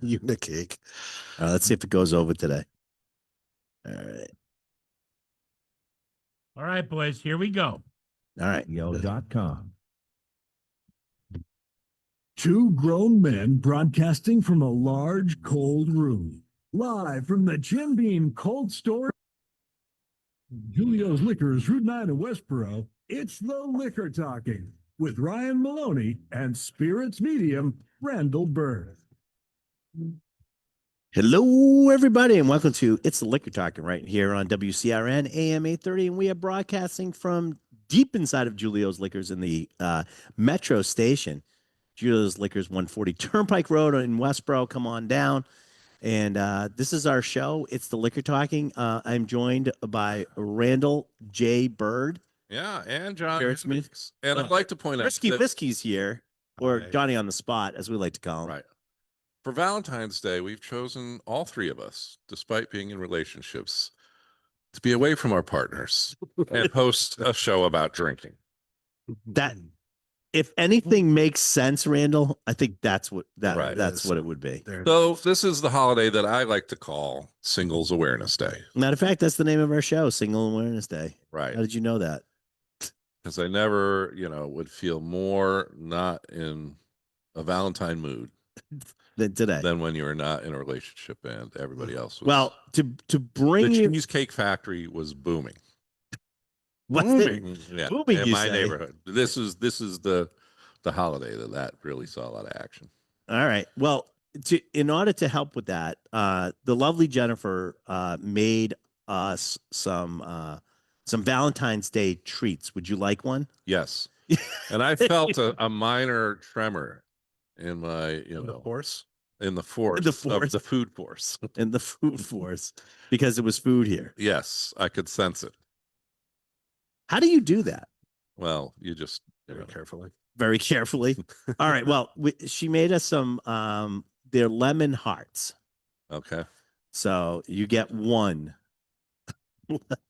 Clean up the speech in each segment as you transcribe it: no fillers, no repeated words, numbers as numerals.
Unicake. Let's see if it goes over today. All right. All right, boys, here we go. All right. Yo.com. Two grown men broadcasting from a large, cold room. Live from the Jim Beam Cold Storage. Julio's Liquors, Route 9 in Westboro. It's the Liquor Talking with Ryan Maloney and Spirits Medium, Randall Bird. Hello, everybody, and welcome to It's the Liquor Talking right here on WCRN AM 830. And we are broadcasting from deep inside of Julio's Liquors in the Metro Station. Julio's Liquors, 140 Turnpike Road in Westboro. Come on down. And this is our show. It's the Liquor Talking. I'm joined by Randall J. Bird. Yeah, and John. And I'd like to point out Risky Whiskey's here, or Johnny on the spot, as we like to call him. Right. For Valentine's Day, we've chosen, all three of us, despite being in relationships, to be away from our partners and host a show about drinking. That, if anything makes sense, Randall, I think that's what that's what it would be. So this is the holiday that I like to call Singles Awareness Day. Matter of fact, that's the name of our show, Single Awareness Day. Right. How did you know that? Because I never, would feel more not in a Valentine mood than today. Than when you were not in a relationship and everybody else was. Well, to bring the Cheesecake Factory was booming. Booming. Yeah, booming in my say? neighborhood. This is the holiday that really saw a lot of action. All right. Well, in order to help with that, the lovely Jennifer made us some Valentine's Day treats. Would you like one? Yes. And I felt a minor tremor in my, Force? In the force of the food force. In the food force, because it was food here. Yes, I could sense it. How do you do that? Well, you just Very carefully. Very carefully. All right. Well, she made us some they're lemon hearts. Okay. So you get one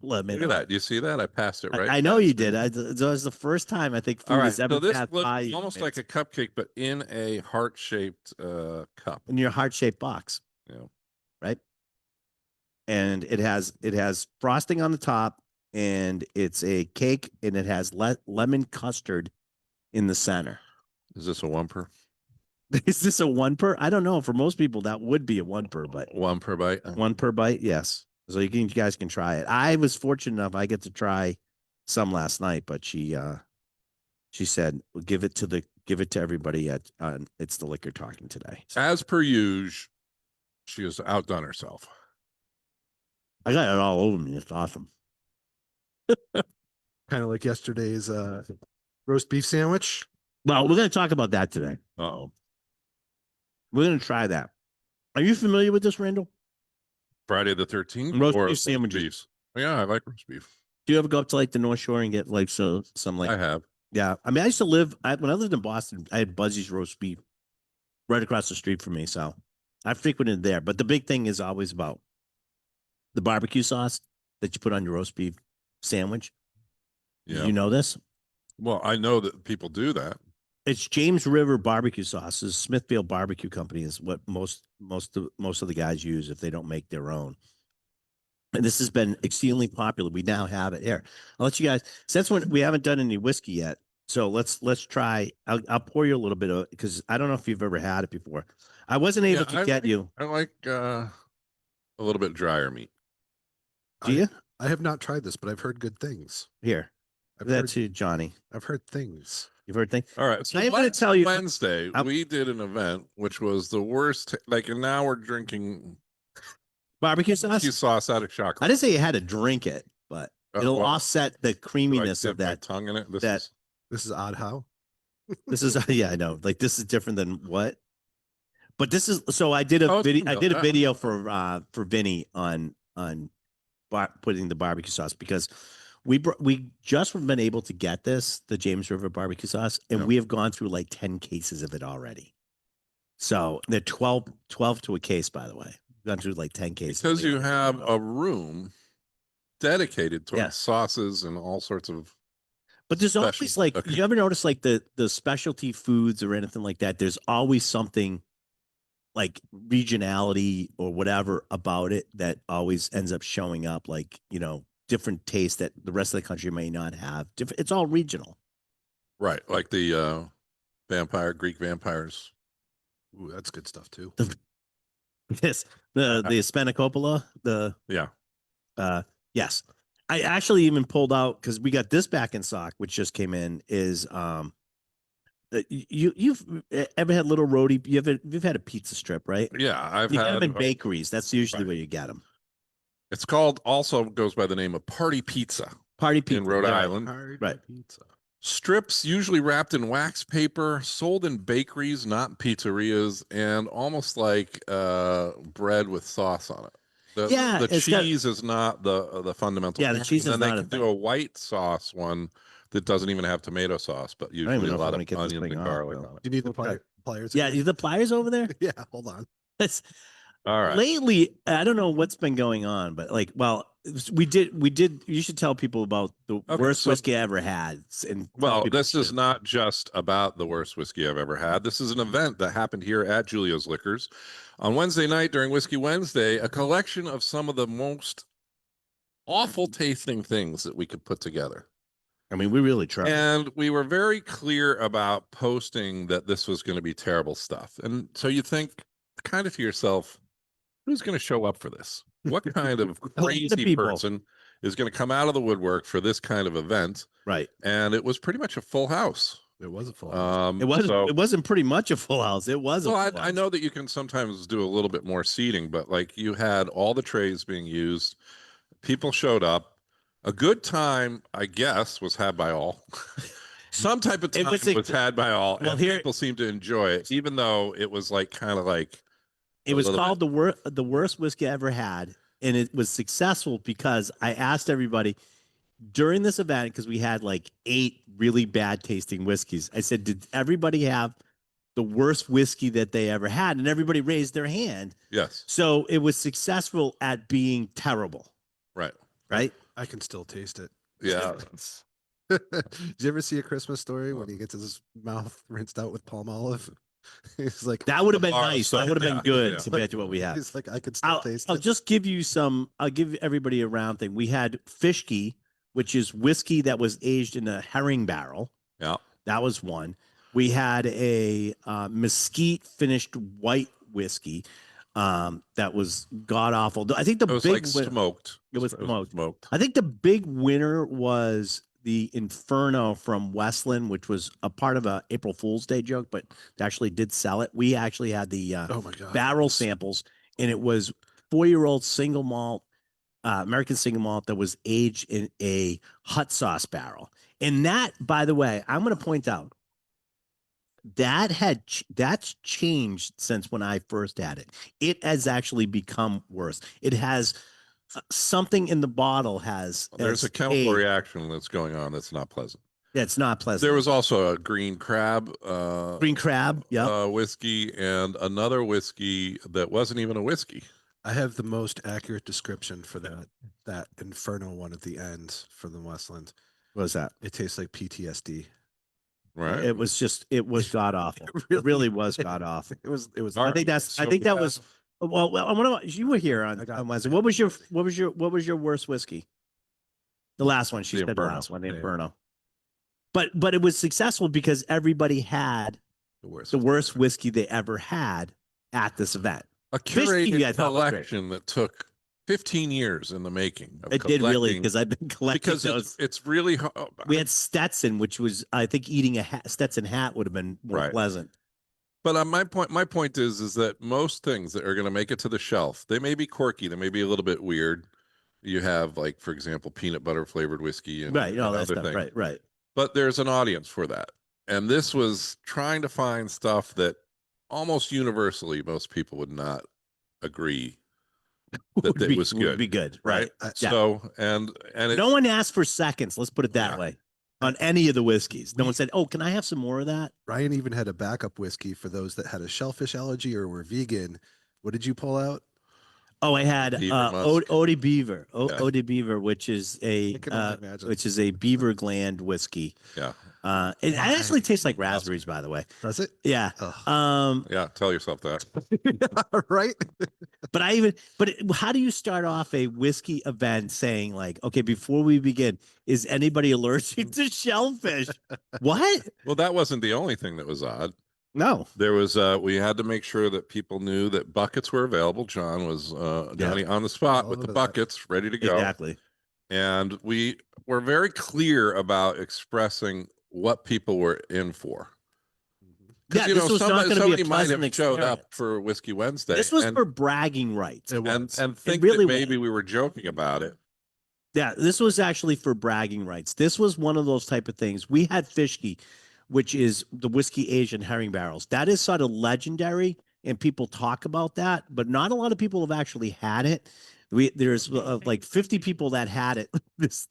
lemon. Look at that. Do you see that? I passed it right. I know you did. It was the first time I think food has ever this passed looks by almost like a cupcake, but in a heart-shaped cup. In your heart-shaped box. Yeah. Right. And it has frosting on the top, and it's a cake, and it has lemon custard in the center. Is this a one per? Is this a one per? I don't know. For most people, that would be a one per, but one per bite. One per bite, yes. So you guys can try it. I was fortunate enough; I get to try some last night, but she said, "We'll give it to everybody at It's the Liquor Talking today." So, as per usual, she has outdone herself. I got it all over me. It's awesome. Kind of like yesterday's roast beef sandwich. Well, we're going to talk about that today. Uh-oh. We're going to try that. Are you familiar with this, Randall? Friday the 13th? Roast beef sandwiches. Beefs. Yeah, I like roast beef. Do you ever go up to like the North Shore and get like some like? I have. Yeah, I mean, I used to live when I lived in Boston. I had Buzzy's roast beef right across the street from me, so I frequented there. But the big thing is always about the barbecue sauce that you put on your roast beef sandwich. Yeah. Did you know this? Well, I know that people do that. It's James River barbecue sauces. Smithfield Barbecue Company is what most of the guys use if they don't make their own. And this has been extremely popular. We now have it here. I'll let you guys. Since we haven't done any whiskey yet, so let's try. I'll pour you a little bit of it because I don't know if you've ever had it before. I wasn't able to get you. I like a little bit drier meat. Do you? I have not tried this, but I've heard good things. Here, that's you, Johnny. I've heard things. You've heard things. All right. So I'm going to tell you. Wednesday, we did an event which was the worst. And now we're drinking barbecue sauce out of chocolate. I didn't say you had to drink it, but it'll offset the creaminess of that. Tongue in it. This is odd. How? This is I know. Like this is different than what. But this is so. I did a video. I did a video for Vinny on putting the barbecue sauce because we just been able to get the James River barbecue sauce, and we have gone through like 10 cases of it already. So they're 12 to a case, by the way. We've gone through like 10 cases. Because you have a room dedicated to sauces and all sorts of. But there's always like, you ever notice like the specialty foods or anything like that? There's always something like regionality or whatever about it that always ends up showing up, like, you know, different tastes that the rest of the country may not have. Different, it's all regional. Right. Like the Greek vampires. Ooh, that's good stuff too. Yes, the Hispanicopola, the Yeah. yes. I actually even pulled out because we got this back in stock, which just came in. Is you've ever had Little Roadie? You've had a pizza strip, right? Yeah. I've You get had them in bakeries. That's usually right. where you get them. It's called, also goes by the name of Party Pizza Party pizza in Rhode right. Island. Right. Pizza. Strips usually wrapped in wax paper, sold in bakeries, not pizzerias, and almost like bread with sauce on it. The it's got- cheese is not the fundamental. Yeah, the part. cheese And is then not they a can do thing. a white sauce one that doesn't even have tomato sauce, but don't even usually know a if I lot wanna of get this onions thing and off, garlic though. on it. Do you need the Okay. pliers? Yeah, again? the pliers over there. Yeah, hold on. That's All right. lately. I don't know what's been going on, but like, well, we did. You should tell people about the Okay, worst so- whiskey I ever had. And tell Well, people this is shit. not just about the worst whiskey I've ever had. This is an event that happened here at Julio's Liquors on Wednesday night during Whiskey Wednesday, a collection of some of the most awful tasting things that we could put together. I mean, we really tried. And we were very clear about posting that this was going to be terrible stuff. And so you think kind of to yourself, who's going to show up for this? What kind of A lot of crazy people. person is going to come out of the woodwork for this kind of event? Right. And it was pretty much a full house. It was a full house. It wasn't. So, It wasn't pretty much a full house. It was. well, a full I house. know that you can sometimes do a little bit more seating, but like you had all the trays being used, people showed up. A good time, I guess, was had by all. Some type of It time was was, a- had by all, well, and here- people seemed to enjoy it, even though it was like kind of like It a was little called the worst whiskey I ever had, and it was successful because I asked everybody during this event because we had like 8 really bad tasting whiskeys. I said, "Did everybody have the worst whiskey that they ever had?" And everybody raised their hand. yes, So it was successful at being terrible, right, right? I can still taste it. yeah. Did you ever see A Christmas Story when he gets his mouth rinsed out with palm olive? He's like, That would have been bar nice. stuff, That would have been yeah, good yeah. compared to what we had. he's like, I can still taste I'll it. just give you some. I'll give everybody a round thing. We had Fishkey, which is whiskey that was aged in a herring barrel. Yeah. That was one. We had a mesquite finished white whiskey that was god awful. I think the It was big like smoked. It was smoked. smoked. I think the big winner was the Inferno from Westland, which was a part of a April Fool's Day joke, but they actually did sell it. We actually had the Oh my god. barrel samples, and it was 4-year-old single malt, American single malt that was aged in a hot sauce barrel. And that, by the way, I'm going to point out that's changed since when I first had it. It has actually become worse. It has something in the bottle has. There's a chemical reaction that's going on that's not pleasant. Yeah, it's not pleasant. There was also a green crab, green crab. Yeah. whiskey, and another whiskey that wasn't even a whiskey. I have the most accurate description for that Inferno one at the end from the Westland. What was that? It tastes like PTSD. Right. It was god awful. It really was god awful. It was. All I think that was. Well, you were here on Wednesday. What was your worst whiskey? The last one. She The said the Inferno. last one, the Yeah. Inferno. But it was successful because everybody had the worst. the worst whiskey they ever had at this event. A Fishkey, curated I thought was great. collection that took 15 years in the making. Of It did really collecting, because I've been collecting because those. it's really We had Stetson, which was I think eating a Stetson hat would have been more Right. pleasant. But my point is that most things that are going to make it to the shelf, they may be quirky, they may be a little bit weird. You have, like, for example, peanut butter flavored whiskey and, Right, all that other stuff. things. Right. But there's an audience for that. And this was trying to find stuff that almost universally most people would not agree that it was Would good. be good, right? Yeah. So and it, No one asked for seconds. Let's put it that Yeah. way. On any of the whiskeys, no one said, "Oh, can I have some more of that?" Ryan even had a backup whiskey for those that had a shellfish allergy or were vegan. What did you pull out? Oh, I had Beaver musk. Odie Beaver, Yeah. Odie Beaver, which is I can only imagine. a beaver gland whiskey. Yeah. It Why? actually tastes like raspberries, by the way. Does it? Yeah. Ugh. Yeah. Tell yourself that. Right? How do you start off a whiskey event saying like, okay, before we begin, is anybody allergic to shellfish? What? Well, that wasn't the only thing that was odd. No. There was we had to make sure that people knew that buckets were available. John was Johnny on the spot with the All of that. buckets ready to go. Exactly. And we were very clear about expressing what people were in for. Yeah, You this know, was not going to be a somebody might have pleasant showed up experience. for Whiskey Wednesday. This was and, for bragging rights. It was. and think really that maybe was. we were joking about it. Yeah, this was actually for bragging rights. This was one of those type of things. We had Fishke, which is the whiskey aged in herring barrels. That is sort of legendary, and people talk about that, but not a lot of people have actually had it. There's like 50 people that had it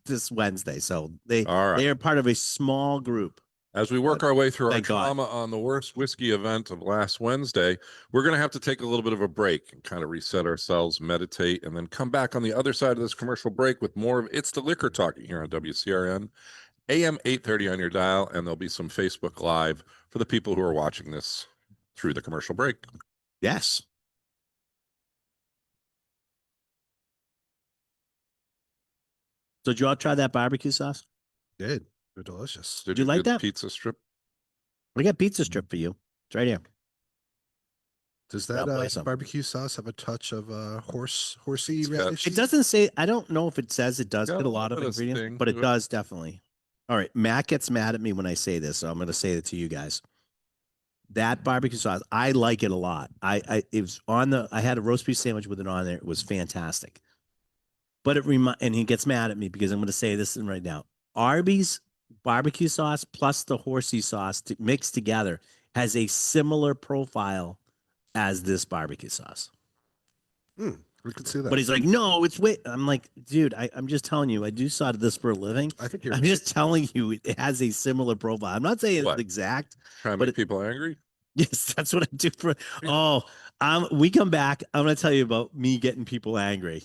this Wednesday, so All right. they are part of a small group. As we work our way through our Thank God. trauma on the worst whiskey event of last Wednesday, we're going to have to take a little bit of a break and kind of reset ourselves, meditate, and then come back on the other side of this commercial break with more of It's the Liquor Talking here on WCRN, AM 830 on your dial, and there'll be some Facebook Live for the people who are watching this through the commercial break. Yes. So did you all try that barbecue sauce? Did. They're delicious. Did you like get the that? pizza strip? We got pizza strip for you. It's right here. Does God that bless 'em. barbecue sauce have a touch of horsey It's got- relish? It doesn't say. I don't know if it says it does Got get a a lot of little bit of ingredients, sting but to it it. does definitely. All right, Matt gets mad at me when I say this, so I'm going to say it to you guys. That barbecue sauce, I like it a lot. It was on the. I had a roast beef sandwich with it on there. It was fantastic. But and he gets mad at me because I'm going to say this right now. Arby's barbecue sauce plus the horsey sauce mixed together has a similar profile as this barbecue sauce. We could see that. But he's like, no, it's wait. I'm like, dude, I'm just telling you, I do sort of this for a living. I think you're I'm just telling you, it has a similar profile. I'm not saying What? it's exact. Trying to But make people angry? Yes, that's what I do for. Oh, we come back. I'm going to tell you about me getting people angry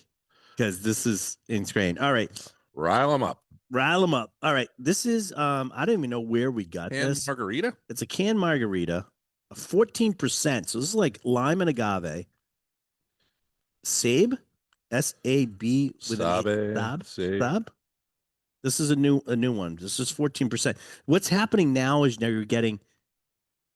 because this is ingrained. All right, Rile them up. rile them up. All right, this is I don't even know where we got And this. margarita? It's a canned margarita, 14%. So this is like lime and agave. Sabe, S-A-B with an A. Sabe, Sabe. Sabe. This is a new one. This is 14%. What's happening now is now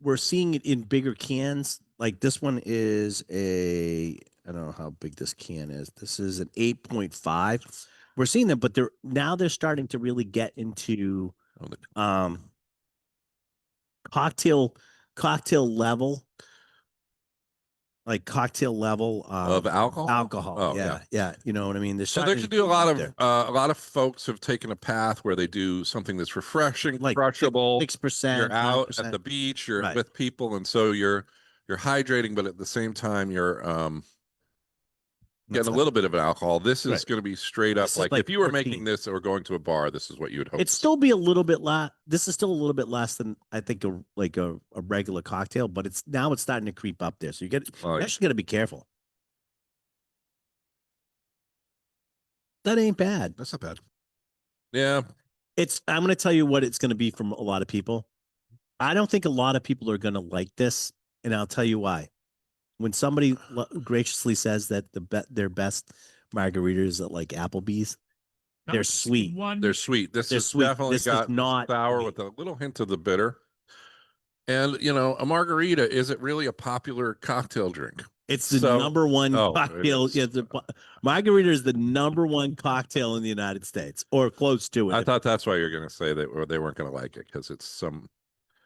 we're seeing it in bigger cans. Like this one is I don't know how big this can is. This is an 8.5. We're seeing them, but they're starting to really get into Oh, the- cocktail level. Like cocktail level of alcohol? alcohol. Oh, yeah. You know what I mean? They're So they starting could to do a lot there. of a lot of folks have taken a path where they do something that's refreshing, Like crushable. 6%. You're out 9%. at the beach, you're Right. with people, and so you're hydrating, but at the same time you're That's getting a little bit of an alcohol. This is Right. going to be straight up This is like, like if you were 14. making this or going to a bar, this is what you would hope. It'd still be a little bit this is still a little bit less than I think a regular cocktail, but it's starting to creep up there. So you Well, actually got to be careful. That ain't bad. That's not bad. yeah. I'm going to tell you what it's going to be from a lot of people. I don't think a lot of people are going to like this, and I'll tell you why. When somebody graciously says that their best margaritas at like Applebee's, they're sweet. They're sweet. This They're has sweet. definitely This is got not sour sweet. with a little hint of the bitter. And a margarita, is it really a popular cocktail drink? It's the So- number one Oh, it cocktail. is. Yeah, margarita is the number one cocktail in the United States, or close to it. I thought that's why you're going to say that, or they weren't going to like it because it's And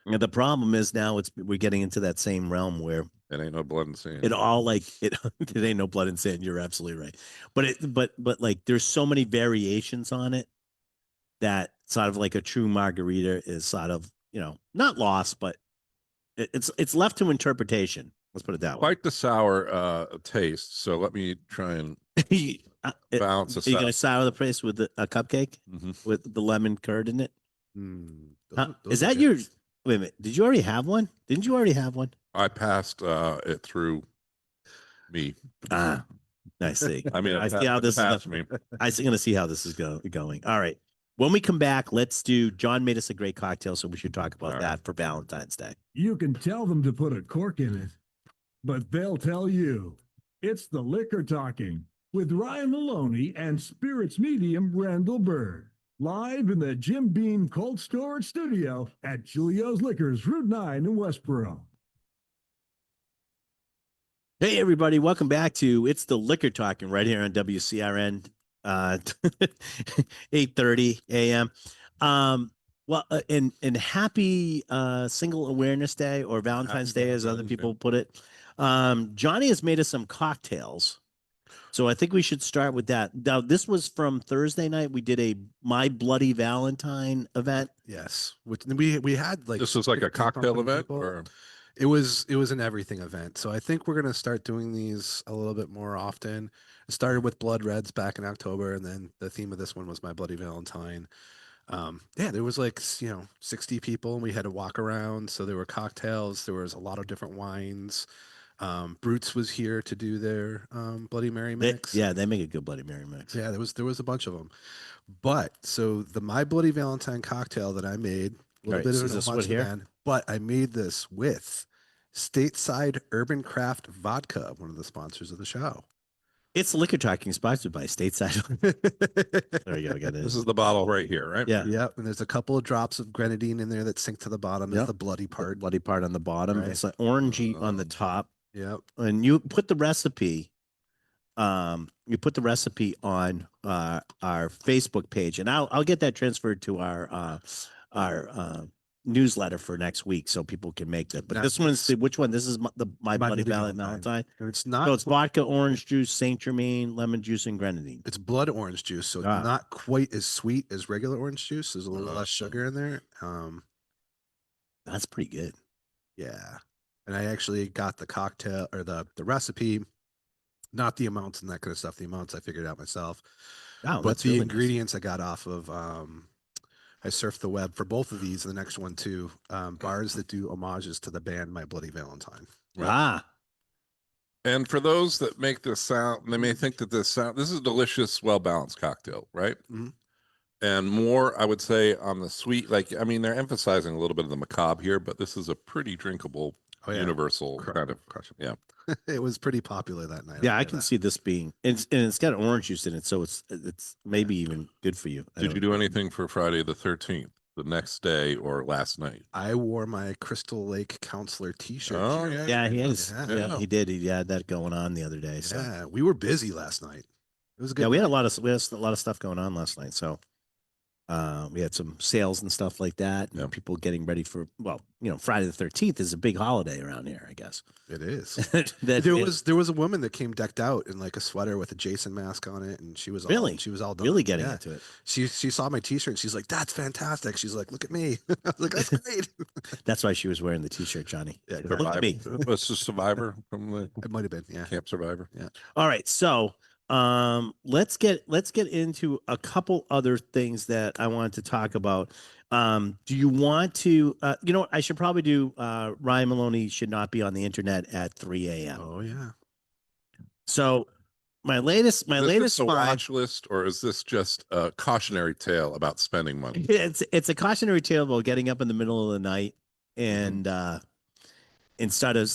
the problem is now we're getting into that same realm where it ain't no blood and sand. it all like it ain't no blood and sand. You're absolutely right. But like there's so many variations on it that sort of like a true margarita is sort of, not lost, but it's left to interpretation. Let's put it that way. Quite the sour taste. So let me try and balance Are this you out. gonna sour the place with a cupcake Mhm. with the lemon curd in it? Those Is are that good. your? Wait a minute. Did you already have one? Didn't you already have one? I passed it through me. Ah, I see. I mean, I it's see how this is. past me. I'm going to see how this is going. All right. When we come back, let's do. John made us a great cocktail, so we should talk about All that right. for Valentine's Day. You can tell them to put a cork in it, but they'll tell you. It's the Liquor Talking with Ryan Maloney and Spirits Medium Randall Bird. Live in the Jim Beam Cold Storage Studio at Julio's Liquors, Route 9 in Westboro. Hey, everybody. Welcome back to It's the Liquor Talking right here on WCRN, 8:30 a.m. Well, and happy Single Awareness Day or Valentine's Day, as other Valentine's Day. people put it. Johnny has made us some cocktails. So I think we should start with that. Now, this was from Thursday night. We did a My Bloody Valentine event. Yes, which we had like This was like a 50 cocktail something event, people. or It was an everything event. So I think we're gonna start doing these a little bit more often. It started with Blood Reds back in October, and then the theme of this one was My Bloody Valentine. Yeah, there was like 60 people, and we had to walk around. So there were cocktails. There was a lot of different wines. Brutes was here to do their Bloody Mary mix. They make a good Bloody Mary mix. Yeah, there was a bunch of them. But so the My Bloody Valentine cocktail that I made, a little Right, bit so of an this homage one to here? that, but I made this with Stateside Urban Craft Vodka, one of the sponsors of the show. It's Liquor Talking, sponsored by Stateside. There you go. I got this it. is the bottle right here, right? Yeah. Yep, and there's a couple of drops of grenadine in there that sink to the bottom. That's Yep. the bloody part. Bloody part on the bottom. Right. It's like orangey on the top. Yep. And you put the recipe on our Facebook page, and I'll get that transferred to our newsletter for next week so people can make that. But this one's which one? This is my Bloody Valentine. And it's not. So it's vodka, orange juice, Saint Germain, lemon juice, and grenadine. It's blood orange juice, so it's Ah. not quite as sweet as regular orange juice. There's a little less sugar in there. That's pretty good. Yeah. And I actually got the cocktail or the recipe, not the amounts and that kind of stuff. The amounts I figured out myself. Wow, But that's the really nice. ingredients I got off of I surfed the web for both of these, the next one too. Bars that do homages to the band My Bloody Valentine. Ah, And for those that make this sound, they may think that this is a delicious, well-balanced cocktail, right? Mhm. And more, I would say, on the sweet, like, I mean, they're emphasizing a little bit of the macabre here, but this is a pretty drinkable, universal kind of, yeah. It was pretty popular that night. yeah, I'll I say can that. see this being, and it's got orange juice in it, so it's maybe even good for you. Did you do anything for Friday the 13th, the next day or last night? I wore my Crystal Lake Counselor T-shirt. Oh, here. yeah. Yeah, he is. Yeah. Yeah, he did. He had that going on the other day. So Yeah, we were busy last night. It was a good. yeah, we had a night. lot of stuff going on last night. So we had some sales and stuff like that. And Yeah. people getting ready for Friday the 13th is a big holiday around here, I guess. It is. That There was a woman that came decked out in like a sweater with a Jason mask on it, and she was Really? all done. really getting Yeah. into it. She saw my T-shirt. And she's like, "That's fantastic." She's like, "Look at me." I was like, "That's great." That's why she was wearing the T-shirt, Johnny. Yeah, Look at me. Was the survivor from the It might have been. Yeah. Camp Survivor? All right, so let's get into a couple other things that I wanted to talk about. Do you want to what I should probably do? Ryan Maloney should not be on the internet at 3 a.m. Oh yeah. So my latest Is this a find, watch list, or is this just a cautionary tale about spending money? it's a cautionary tale about getting up in the middle of the night and started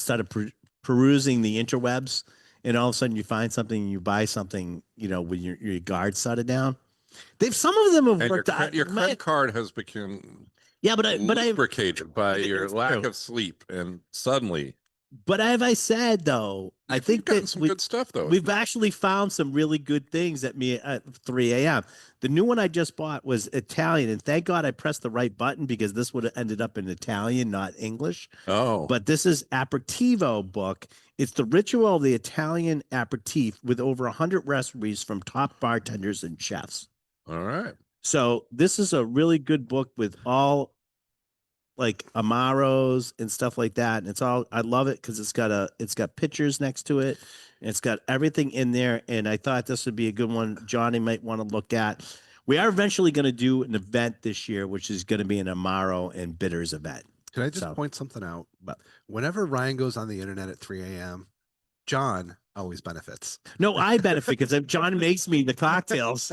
perusing the interwebs, and all of a sudden you find something and you buy something, when your guard's shut down. Some of them have And worked out. your credit card has become Yeah, but I lubricated by your It's lack true. of sleep, and suddenly but have I said though, I you've think gotten that some good stuff though. we've actually found some really good things at 3 a.m. The new one I just bought was Italian, and thank God I pressed the right button because this would have ended up in Italian, not English. Oh, But this is Aperitivo book. It's the ritual of the Italian aperitif with over 100 recipes from top bartenders and chefs. all right. So this is a really good book with all like Amaros and stuff like that. And I love it because it's got pictures next to it. And it's got everything in there. And I thought this would be a good one Johnny might want to look at. We are eventually going to do an event this year, which is going to be an Amaro and bitters event. Can I just So- point something out? But- Whenever Ryan goes on the internet at 3 a.m., John always benefits. No, I benefit because John makes me the cocktails,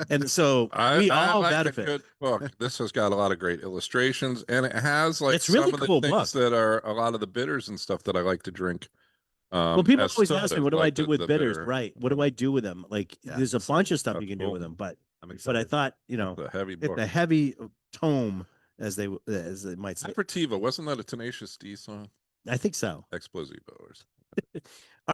and so we all like a benefit. good book. This has got a lot of great illustrations, and it has like It's really some of cool the things book. that are a lot of the bitters and stuff that I like to drink. Well, people as always ask me, sodas, what do I like do with the bitters? bitter. Right. What do I do with them? Like, Yeah, there's a so bunch of stuff you that's can do cool. with them, but I'm I excited. thought, you know, The heavy it's book. a heavy tome, as they might say. Aperitivo, wasn't that a Tenacious D song? I think so. Explosivo or something.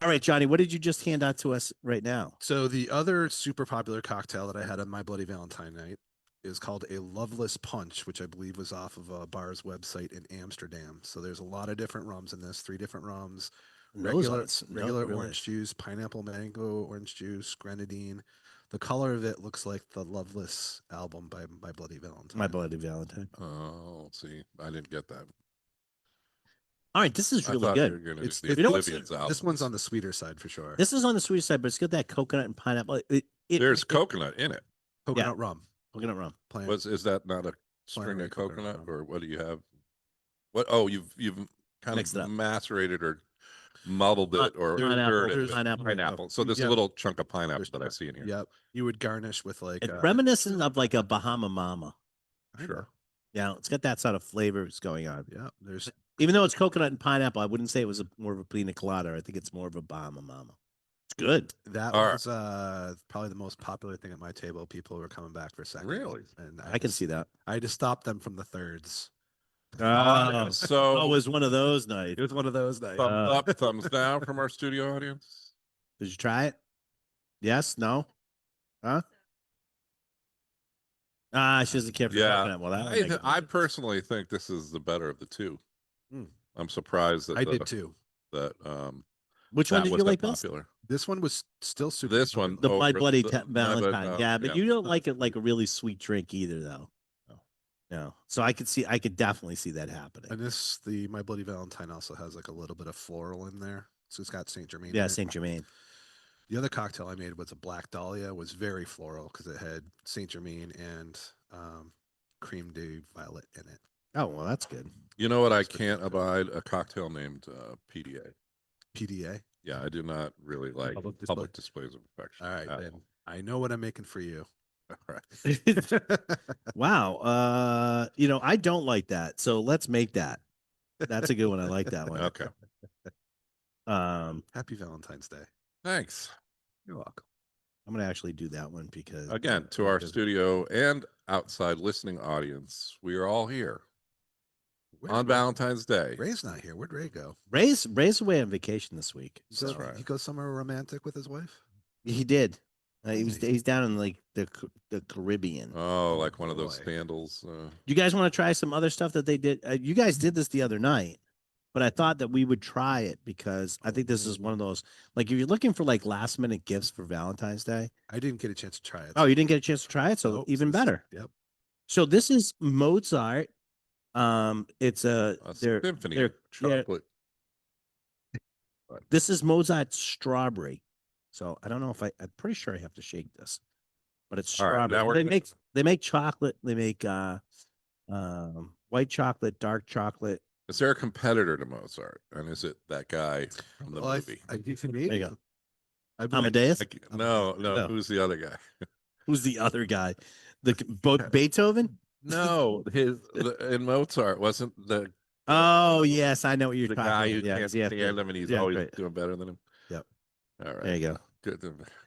All right, Johnny, what did you just hand out to us right now? So the other super popular cocktail that I had on my Bloody Valentine night is called a Loveless Punch, which I believe was off of a bar's website in Amsterdam. So there's a lot of different rums in this, 3 different rums. Regular Really. orange juice, pineapple mango orange juice, grenadine. The color of it looks like the Loveless album by My Bloody Valentine. My Bloody Valentine. Oh, see, I didn't get that. All right, this is I really thought you were good. going to It's- do the you know what's- Oblivion's album. This one's on the sweeter side for sure. This is on the sweet side, but it's got that coconut and pineapple. There's coconut in it. Coconut rum. Coconut rum. Plant. Is that not a string Plain of coconut coconut, rum. or what do you have? What? Oh, you've kind Mixed it of up. macerated or muddled it or Pineapple, stirred it. pineapple. So there's Yeah. a little chunk of pineapple There's- that I see in here. Yep. You would garnish with like It's reminiscent of like a Bahama Mama. Sure. Yeah, it's got that sort of flavors going on. Yeah. There's Even though it's coconut and pineapple, I wouldn't say it was more of a pina colada. I think it's more of a Bahama Mama. It's good. that All right. was probably the most popular thing at my table. People were coming back for seconds. Really? And I can just- see that. I had to stop them from the thirds. Oh, So it was one of those nights. It was one of those nights. thumbs up, thumbs down from our studio audience. Did you try it? Yes? No? Huh? She doesn't care for Yeah. coconut. Well, that would make I it- personally think this is the better of the two. Hmm. I'm surprised that I did too. that Which that one did was you that like best? popular. This one was still super. This one, The over My Bloody the- Valentine. Yeah, but yeah. you don't like it like a really sweet drink either, though. No. So I could definitely see that happening. And My Bloody Valentine also has like a little bit of floral in there. So it's got Saint Germain. Yeah, in it. Saint Germain. The other cocktail I made was a Black Dahlia. It was very floral because it had Saint Germain and cream de violet in it. Oh well, that's good. You know what? I That's pretty can't good. abide a cocktail named PDA. PDA. Yeah, I do not really like Public display. public displays of affection. All right, at then all. I know what I'm making for you. All right. Wow. I don't like that. So let's make that. That's a good one. I like that one. Okay. Happy Valentine's Day. Thanks You're welcome. I'm gonna actually do that one because again to our studio and outside listening audience. We are all here on Valentine's Day. Ray's not here. Where'd Ray go? Ray's away on vacation this week. That's right. He goes somewhere romantic with his wife. He did. He's down in like the Caribbean. Oh, like one of those boy. sandals. You guys want to try some other stuff that they did? You guys did this the other night, but I thought that we would try it because I think this is one of those, like, if you're looking for like last minute gifts for Valentine's Day. I didn't get a chance to try it. Oh, you didn't get a chance to try it, so Nope, even this- better. Yep. So this is Mozart. It's A they're- symphony they're- chocolate. this is Mozart strawberry. So I don't know if I'm pretty sure I have to shake this, but it's All right, strawberry. now we're They gonna- make chocolate. They make white chocolate, dark chocolate. Is there a competitor to Mozart? And is it that guy from the Well, movie? There you go. I believe- Amadeus. No, No. Who's the other guy? Who's the other guy? Beethoven? No, in Mozart wasn't the Oh yes, I know what you're the talking guy about. who Yeah, can't yeah, stand him and he's yeah, always right. doing better than him. Yep. All right. There you go. Good.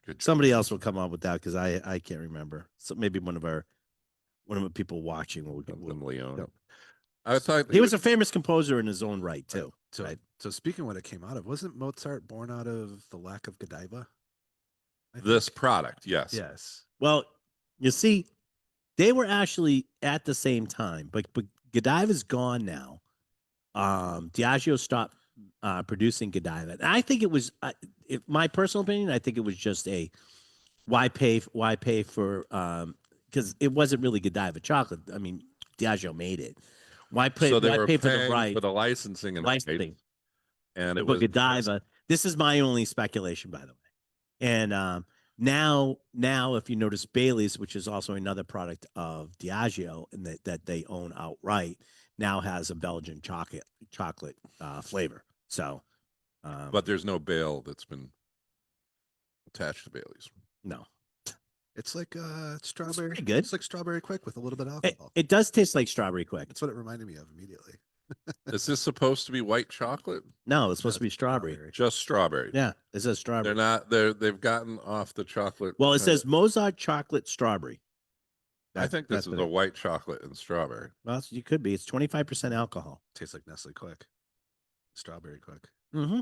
Good. Somebody else will come up with that because I can't remember. So maybe one of the people watching will. Something Leon. Yep. I thought He was a famous composer in his own right too. So, Right. so speaking of what it came out of, wasn't Mozart born out of the lack of Godiva? I this think. product. Yes. Yes. Well, you see, they were actually at the same time, but Godiva's gone now. Diageo stopped producing Godiva. And I think it was, my personal opinion, I think it was just a why pay for because it wasn't really Godiva chocolate. I mean, Diageo made it. Why pay? So they why were pay for the paying right for the licensing and rights, licensing? and it But was Godiva. This is my only speculation, by the way. And now, if you notice, Bailey's, which is also another product of Diageo, and that they own outright, now has a Belgian chocolate flavor. So But there's no bail that's been attached to Bailey's. no, It's like strawberry. pretty good. It's like strawberry quick with a little bit of it, alcohol. it does taste like strawberry quick. That's what it reminded me of immediately. Is this supposed to be white chocolate? No, it's supposed No, to be it's strawberry. Just strawberry. Yeah, it says strawberry. They're not. They've gotten off the chocolate. Well, it says Mozart chocolate strawberry. I think this that's is what a it- white chocolate and strawberry. Well, you could be. It's 25% alcohol. Tastes like Nestle Quick. Strawberry Quick. Mm-hmm.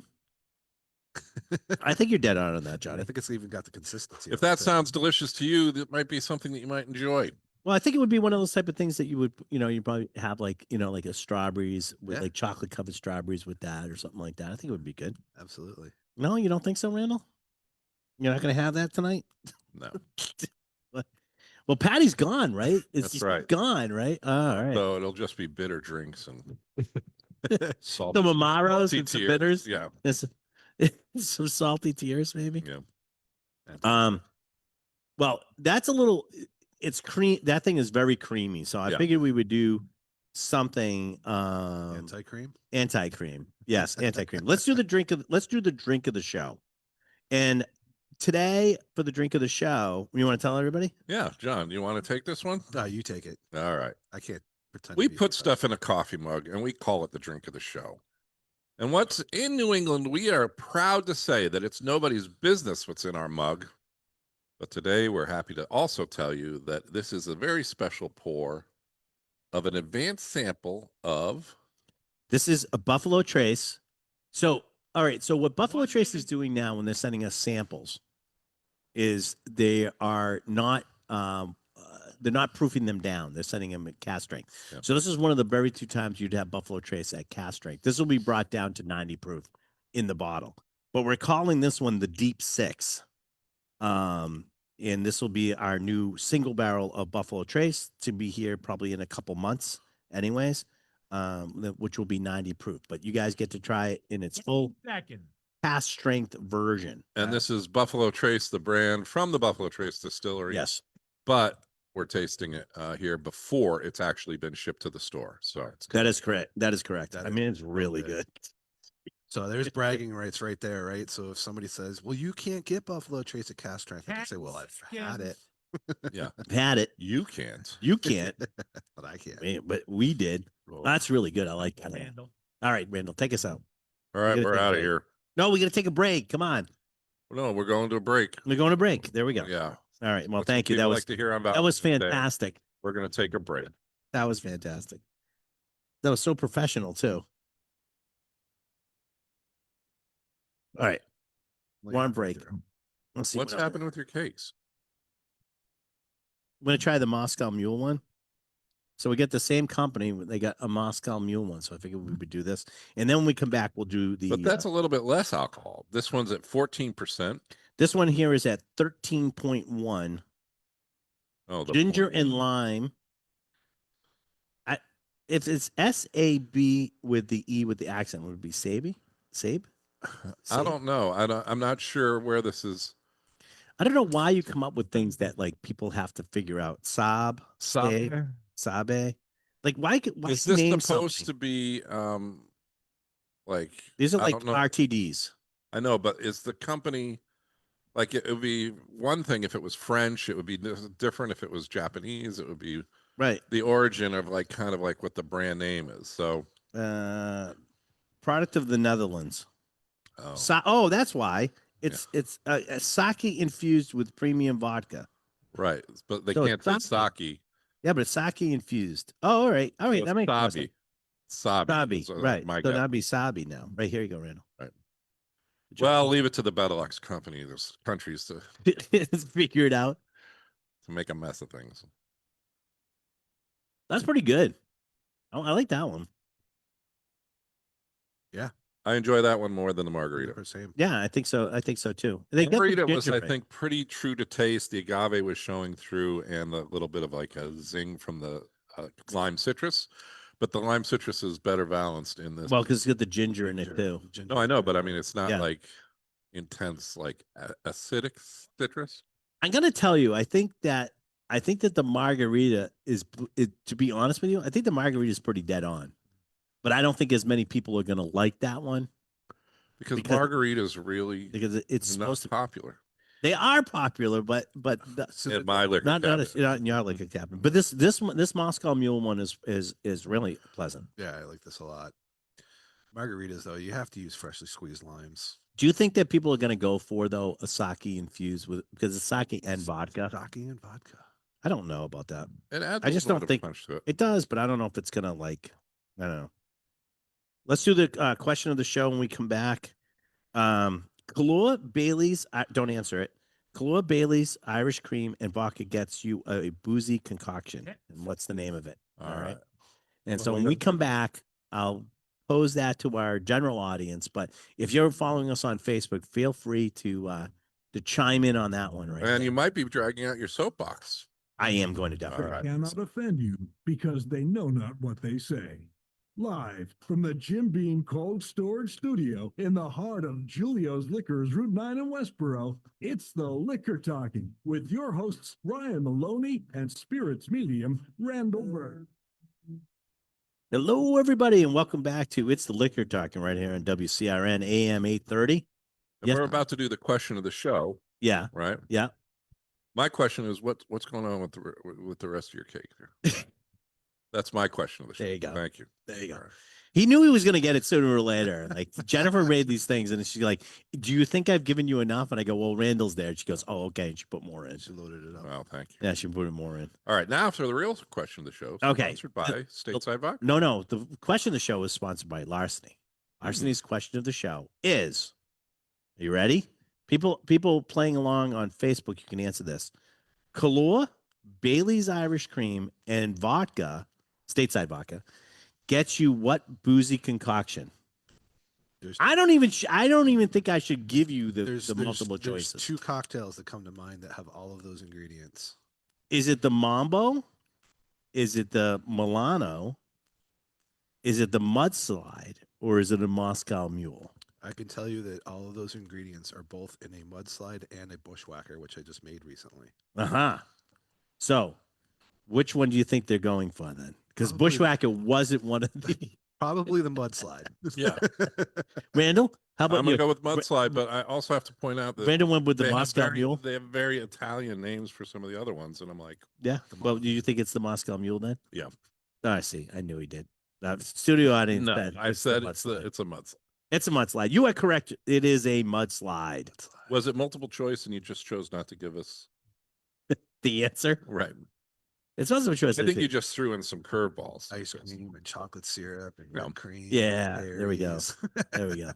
I think you're dead on that, I Johnny. think it's even got the consistency. If of it, that too. sounds delicious to you, that might be something that you might enjoy. Well, I think it would be one of those type of things that you would, you probably have like, like a strawberries with Yeah. like chocolate covered strawberries with that or something like that. I think it would be good. Absolutely. No, you don't think so, Randall? You're not going to have that tonight? No. Well, Patty's gone, right? That's She's right. Gone, right? All right. So it'll just be bitter drinks and salt. Some Amaros salty and some tears. bitters. Yeah. There's some salty tears, maybe. Yeah. Well, that's a little. It's cream. That thing is very creamy. So I Yeah. figured we would do something Anti-cream. anti-cream. Yes, anti-cream. Let's do the drink of the show. And today for the drink of the show, you want to tell everybody? Yeah. John, you want to take this one? No, you take it. All right. I can't pretend. We to be put anti- stuff in a coffee mug and we call it the drink of the show. And what's in New England, we are proud to say that it's nobody's business what's in our mug. But today we're happy to also tell you that this is a very special pour of an advanced sample of This is a Buffalo Trace. So, all right. So what Buffalo Trace is doing now when they're sending us samples is they are not they're not proofing them down. They're sending them at cast strength. Yeah. So this is one of the very few times you'd have Buffalo Trace at cast strength. This will be brought down to 90 proof in the bottle. But we're calling this one the Deep Six. And this will be our new single barrel of Buffalo Trace to be here probably in a couple months anyways, which will be 90 proof. But you guys get to try it in its full Second. cast strength version. and this is Buffalo Trace, the brand from the Buffalo Trace distillery. Yes. But we're tasting it here before it's actually been shipped to the store. So That is correct. That is correct. That I is mean, it's really good. good. So there's bragging rights right there, right? So if somebody says, "Well, you can't get Buffalo Trace at cast strength," I can say, "Well, I've had it, yeah, I've had it. you can't. You can't, but I can't." but we did. Well, That's really good. I like that. Randall. All right, Randall, take us out. all right, gotta we're take a out of break. here. No, we got to take a break. Come on. No, we're going to a break. We're going to break. There we go. Yeah. All right. Well, What's thank you. people That like was to hear on that was Valentine's Day. fantastic. We're going to take a break. That was fantastic. That was so professional too. All right. We're on break. Let's see What's what else. happened with your case? I'm going to try the Moscow Mule one. So we get the same company. They got a Moscow Mule one. So I figured we would do this. And then when we come back, we'll do the. But that's a little bit less alcohol. This one's at 14%. This one here is at 13.1. Oh, the Ginger point. and lime. If it's SAB with the E with the accent, would it be Sabe? Sabe? I don't know. I'm not sure where this is. I don't know why you come up with things that like people have to figure out. Sabe. Sabe. Like why Is this name supposed something? to be like These are I like don't know. RTDs. I know, but is the company like it would be one thing if it was French, it would be different if it was Japanese, it would be Right. the origin of like kind of like what the brand name is. So Product of the Netherlands. oh, That's why it's a sake infused with premium vodka. right. But they So can't say it's sake. Yeah, but it's sake infused. Oh, all right. So That makes more Sabi. sense. Sabi. Sabi, is, right. My So guess. that'd be Sabi now. Right, here you go, Randall. Right. Good job. Well, leave it to the Benelux company, those countries to Figure it out. make a mess of things. That's pretty good. I like that one. I enjoy that one more than the margarita. Same. Yeah, I think so. I think so too. They got the Margarita was, ginger I in it. think, pretty true to taste. The agave was showing through, and the little bit of like a zing from the lime citrus. But the lime citrus is better balanced in this. Well, because it's got the ginger in it too. No, I know, but I mean, it's not Yeah. like intense, like acidic citrus. I'm gonna tell you. I think that the margarita is. To be honest with you, I think the margarita is pretty dead on. But I don't think as many people are gonna like that one. because Because- margaritas really because it's not supposed to. popular They are popular, but in my liquor not cabinet. not in your liquor cabinet. But this Moscow Mule one is really pleasant. Yeah, I like this a lot. Margaritas, though, you have to use freshly squeezed limes. Do you think that people are going to go for though a sake infused with because it's sake and vodka? Sake and vodka. I don't know about that. It adds I a just little don't bit of think punch to it. it does, but I don't know if it's gonna like. I don't know. Let's do the question of the show when we come back. Kahlua Bailey's. Don't answer it. Kahlua Bailey's Irish cream and vodka gets you a boozy concoction. And what's the name of it? All right. And so when we come back, I'll pose that to our general audience. But if you're following us on Facebook, feel free to chime in on that one. Right. And there. you might be dragging out your soapbox. I am going to All definitely. right. Cannot offend you because they know not what they say. Live from the Jim Beam Cold Storage Studio in the heart of Julio's Liquors, Route 9 in Westboro, it's the Liquor Talking with your hosts, Ryan Maloney and Spirits Medium, Randall Bird. Hello, everybody, and welcome back to It's the Liquor Talking right here on WCRN AM 830. And Yes. we're about to do the question of the show, Yeah, right? yeah. My question is what's going on with the rest of your cake there? That's my question of the show. There you go. Thank you. There you go. All right. He knew he was going to get it sooner or later. Like Jennifer made these things, and she's like, "Do you think I've given you enough?" And I go, "Well, Randall's there." And she goes, "Oh, okay." And she put more in. She loaded it up. Well, thank you. Yeah, she put more in. All right, now for the real question of the show. Okay. Sponsored by Stateside Vodka. No. The question of the show is sponsored by Larceny. Larceny's question of the show is: Are you ready? People playing along on Facebook, you can answer this. Kahlua, Bailey's Irish Cream, and vodka, stateside vodka, gets you what boozy concoction? I don't even think I should give you the multiple There's choices. 2 cocktails that come to mind that have all of those ingredients. Is it the Mambo? Is it the Milano? Is it the Mudslide? Or is it a Moscow Mule? I can tell you that all of those ingredients are both in a mudslide and a bushwhacker, which I just made recently. Uh-huh. So, which one do you think they're going for then? Because Probably- Bushwhacker wasn't one of the... Probably the mudslide. Yeah. Randall, how about I'm gonna you? go with Mudslide, but I also have to point out that Randall went with the they have Moscow very- Mule? They have very Italian names for some of the other ones, and I'm like, Yeah. Well, do you think it's the Moscow Mule then? Yeah. Oh, I see. I knew he did. Studio audience. no, bet I said it's mudslide. a mudslide. It's a mudslide. You are correct. It is a mudslide. Was it multiple choice, and you just chose not to give us The answer. right? It's also a choice. I think you just threw in some curveballs. Ice cream and chocolate syrup and No. whipped cream. Yeah, there we go. berries. There we go.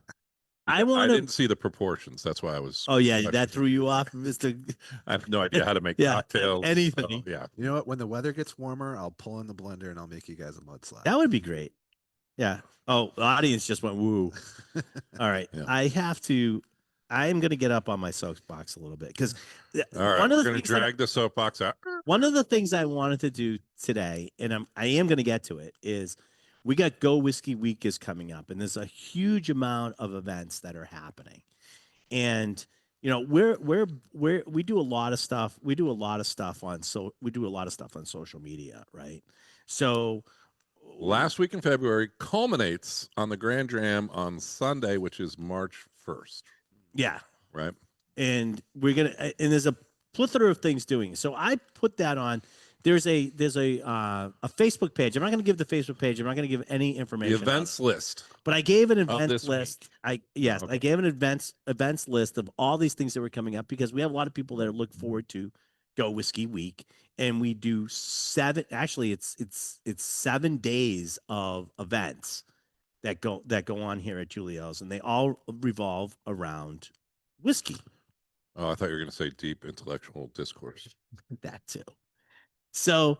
I I want didn't to. see the proportions. That's why I was. Oh yeah, that questioning. threw you off, Mister. I have no idea how to make Yeah, cocktails. anything. So, yeah. You know what? When the weather gets warmer, I'll pull in the blender and I'll make you guys a mudslide. That would be great. Yeah. Oh, the audience just went woo. All right. Yeah. I have to. I am going to get up on my soapbox a little bit because All right. one of We're the going to things that- drag the soapbox out. one of the things I wanted to do today, and I am going to get to it, is we got Go Whiskey Week is coming up, and there's a huge amount of events that are happening, and you know we do a lot of stuff. We do a lot of stuff on social media, right? So Last week in February culminates on the Grand Jam on Sunday, which is March 1st, yeah, right? and we're gonna and there's a plethora of things doing. So I put that on. There's a Facebook page. I'm not going to give the Facebook page. I'm not going to give any The information. on events it. list. But I gave an Of event this list. week. I Okay. gave an events list of all these things that were coming up because we have a lot of people that look forward to Go Whiskey Week, and we do 7. Actually, it's 7 days of events that go on here at Julio's, and they all revolve around whiskey. Oh, I thought you were going to say deep intellectual discourse. That too. So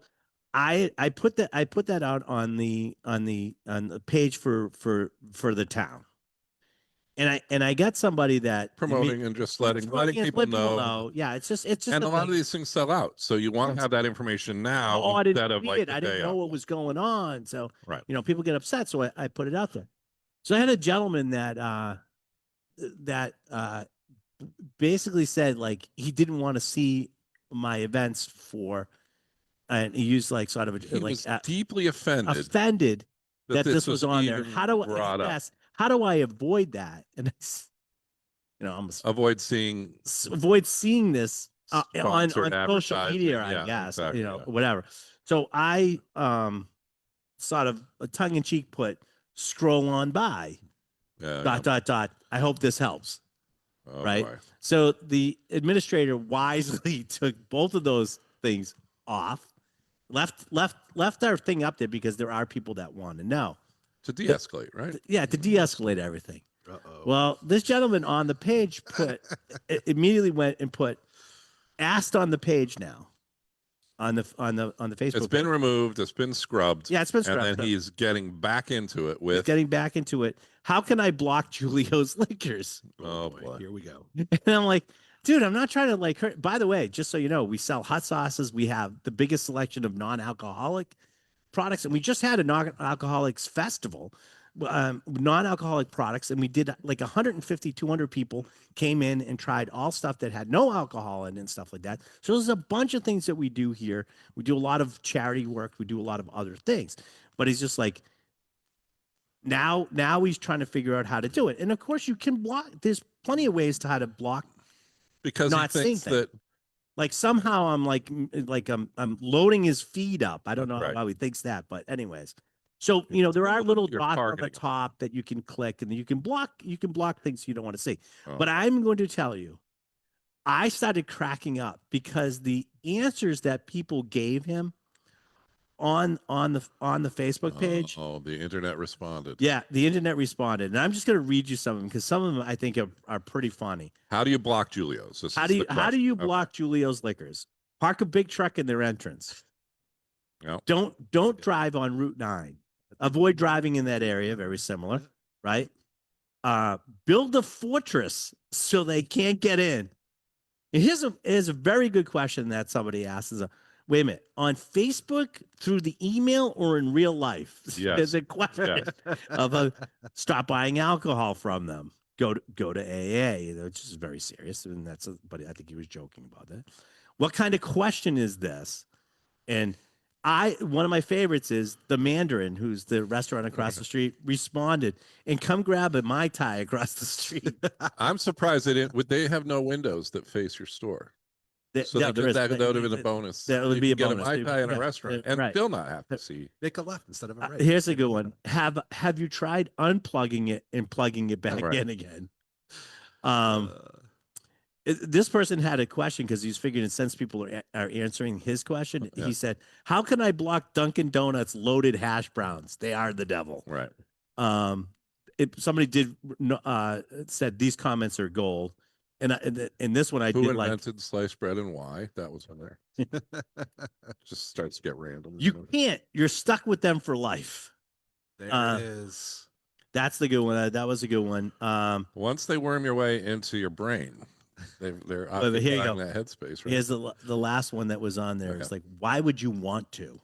I put that out on the page for the town. And I got somebody that Promoting and just letting people know. Yeah, it's just And a lot of thing. these things sell out. So you want to have that information now Oh, I didn't instead of see like it. the I didn't day know of. what was going on. So Right. people get upset. So I put it out there. So I had a gentleman that basically said like he didn't want to see my events for, and he used like sort of He like was deeply offended offended that this was on there. even How do brought up. yes, how do I avoid that? And I'm Avoid seeing avoid seeing this on sponsored social media, advertising. I guess, exactly, yeah. whatever. So I sort of tongue in cheek put scroll on by Yeah, dot dot dot. I hope this helps. Oh, Right. boy. So the administrator wisely took both of those things off, left our thing up there because there are people that want to know. To de-escalate, right? Yeah, to de-escalate everything. Uh-oh. Well, this gentleman on the page immediately went and put asked on the page now on the Facebook. It's been page. removed. It's been scrubbed. Yeah, it's been scrubbed. And then he's getting back into it with. Getting back into it. How can I block Julio's Liquors? Oh, boy. Here we go. And I'm like, dude, I'm not trying to like hurt. By the way, just so you know, we sell hot sauces. We have the biggest selection of non-alcoholic products, and we just had a non-alcoholics festival, non-alcoholic products, and we did like 150, 200 people came in and tried all stuff that had no alcohol in and stuff like that. So there's a bunch of things that we do here. We do a lot of charity work. We do a lot of other things, but he's just like, now he's trying to figure out how to do it. And of course you can block. There's plenty of ways to how to block. Because not he thinks seeing things. that. Like somehow I'm I'm loading his feed up. I don't know Right. how he thinks that, but anyways. So, there are little You're dots on the targeting. top that you can click and you can block things you don't want to see. Oh. But I'm going to tell you, I started cracking up because the answers that people gave him on the Facebook page. Oh, the internet responded. Yeah, the internet responded. And I'm just going to read you some of them because some of them I think are pretty funny. How do you block Julio's? This How is do the you question. Okay. block Julio's Liquors? Park a big truck in their entrance. Yep. Don't drive on Route 9. Avoid driving in that area, very similar, right? Build a fortress so they can't get in. And here's a very good question that somebody asked is wait a minute, on Facebook, through the email, or in real life? Yes. There's a question of stop buying alcohol from them. Go to AA, which is very serious, and but I think he was joking about that. What kind of question is this? And one of my favorites is the Mandarin, who's the restaurant across the street, responded, and come grab a Mai Tai across the street. I'm surprised they didn't. Would they have no windows that face your store? So that would have been a bonus. That would You be a can bonus. Get a Mai Tai in a Yeah, restaurant and right. still not have to see. Make a left instead of a right. Here's a good one. Have you tried unplugging it and plugging it back Right. in again? This person had a question because he's figuring since people are answering his question, Yeah. he said, "How can I block Dunkin' Donuts loaded hash browns? They are the devil." Right. Somebody did said these comments are gold, and this one I Who did like. invented sliced bread and why? That was in there. Just starts to get random. You can't. You're stuck with them for life. There it is. That's the good one. That was a good one. Once they worm your way into your brain, they're but here you occupying go. that headspace. Right? Here's the last one that was on there. Okay. It's like, why would you want to?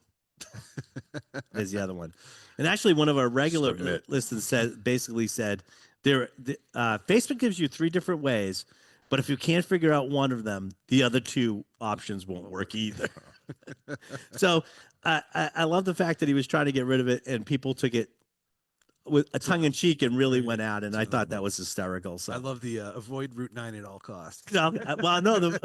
There's the other one. And actually, one of our regular Submit. listens basically said, Facebook gives you 3 different ways, but if you can't figure out one of them, the other 2 options won't work either. So I love the fact that he was trying to get rid of it, and people took it with a tongue in cheek and really went out, and I thought that was hysterical. So I love the avoid Route 9 at all costs. well, no.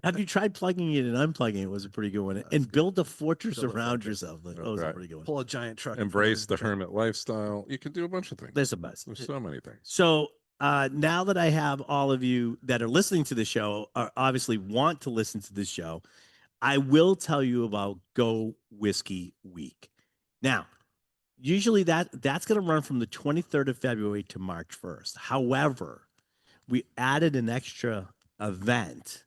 Have you tried plugging it and unplugging it? Was a pretty good one. And build a fortress Build a around fortress. yourself. That was a Right. pretty good one. Pull a giant truck. Embrace the hermit lifestyle. You can do a bunch of things. There's a best. There's so many things. So now that I have all of you that are listening to the show, or obviously want to listen to this show, I will tell you about Go Whiskey Week. Now, usually that's going to run from the 23rd of February to March 1st. However, we added an extra event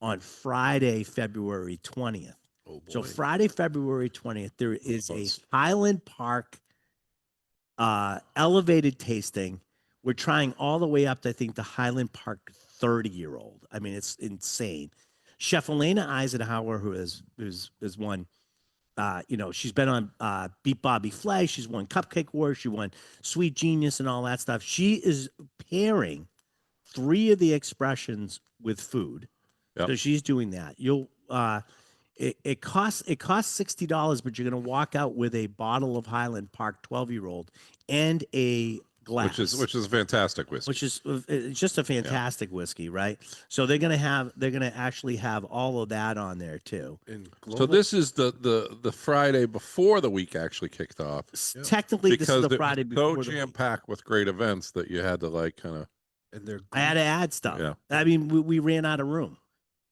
on Friday, February 20th. Oh boy. So Friday, February 20th, there is a Close. Highland Park elevated tasting. We're trying all the way up to, I think, the Highland Park 30-year-old. I mean, it's insane. Chef Elena Eisenhower, who's won, she's been on Beat Bobby Flay. She's won Cupcake Wars. She won Sweet Genius and all that stuff. She is pairing 3 of the expressions with food. Yep. So she's doing that. It costs $60, but you're going to walk out with a bottle of Highland Park 12-year-old and a glass, which is fantastic whiskey. which is it's just a fantastic whiskey, right? So they're gonna actually have all of that on there too. In So global, this is the Friday before the week actually kicked off. Yep. Technically, this is Because the it Friday was before so the jam week. packed with great events that you had to like kind of. and they're I had to add stuff. Yeah. I mean, we ran out of room,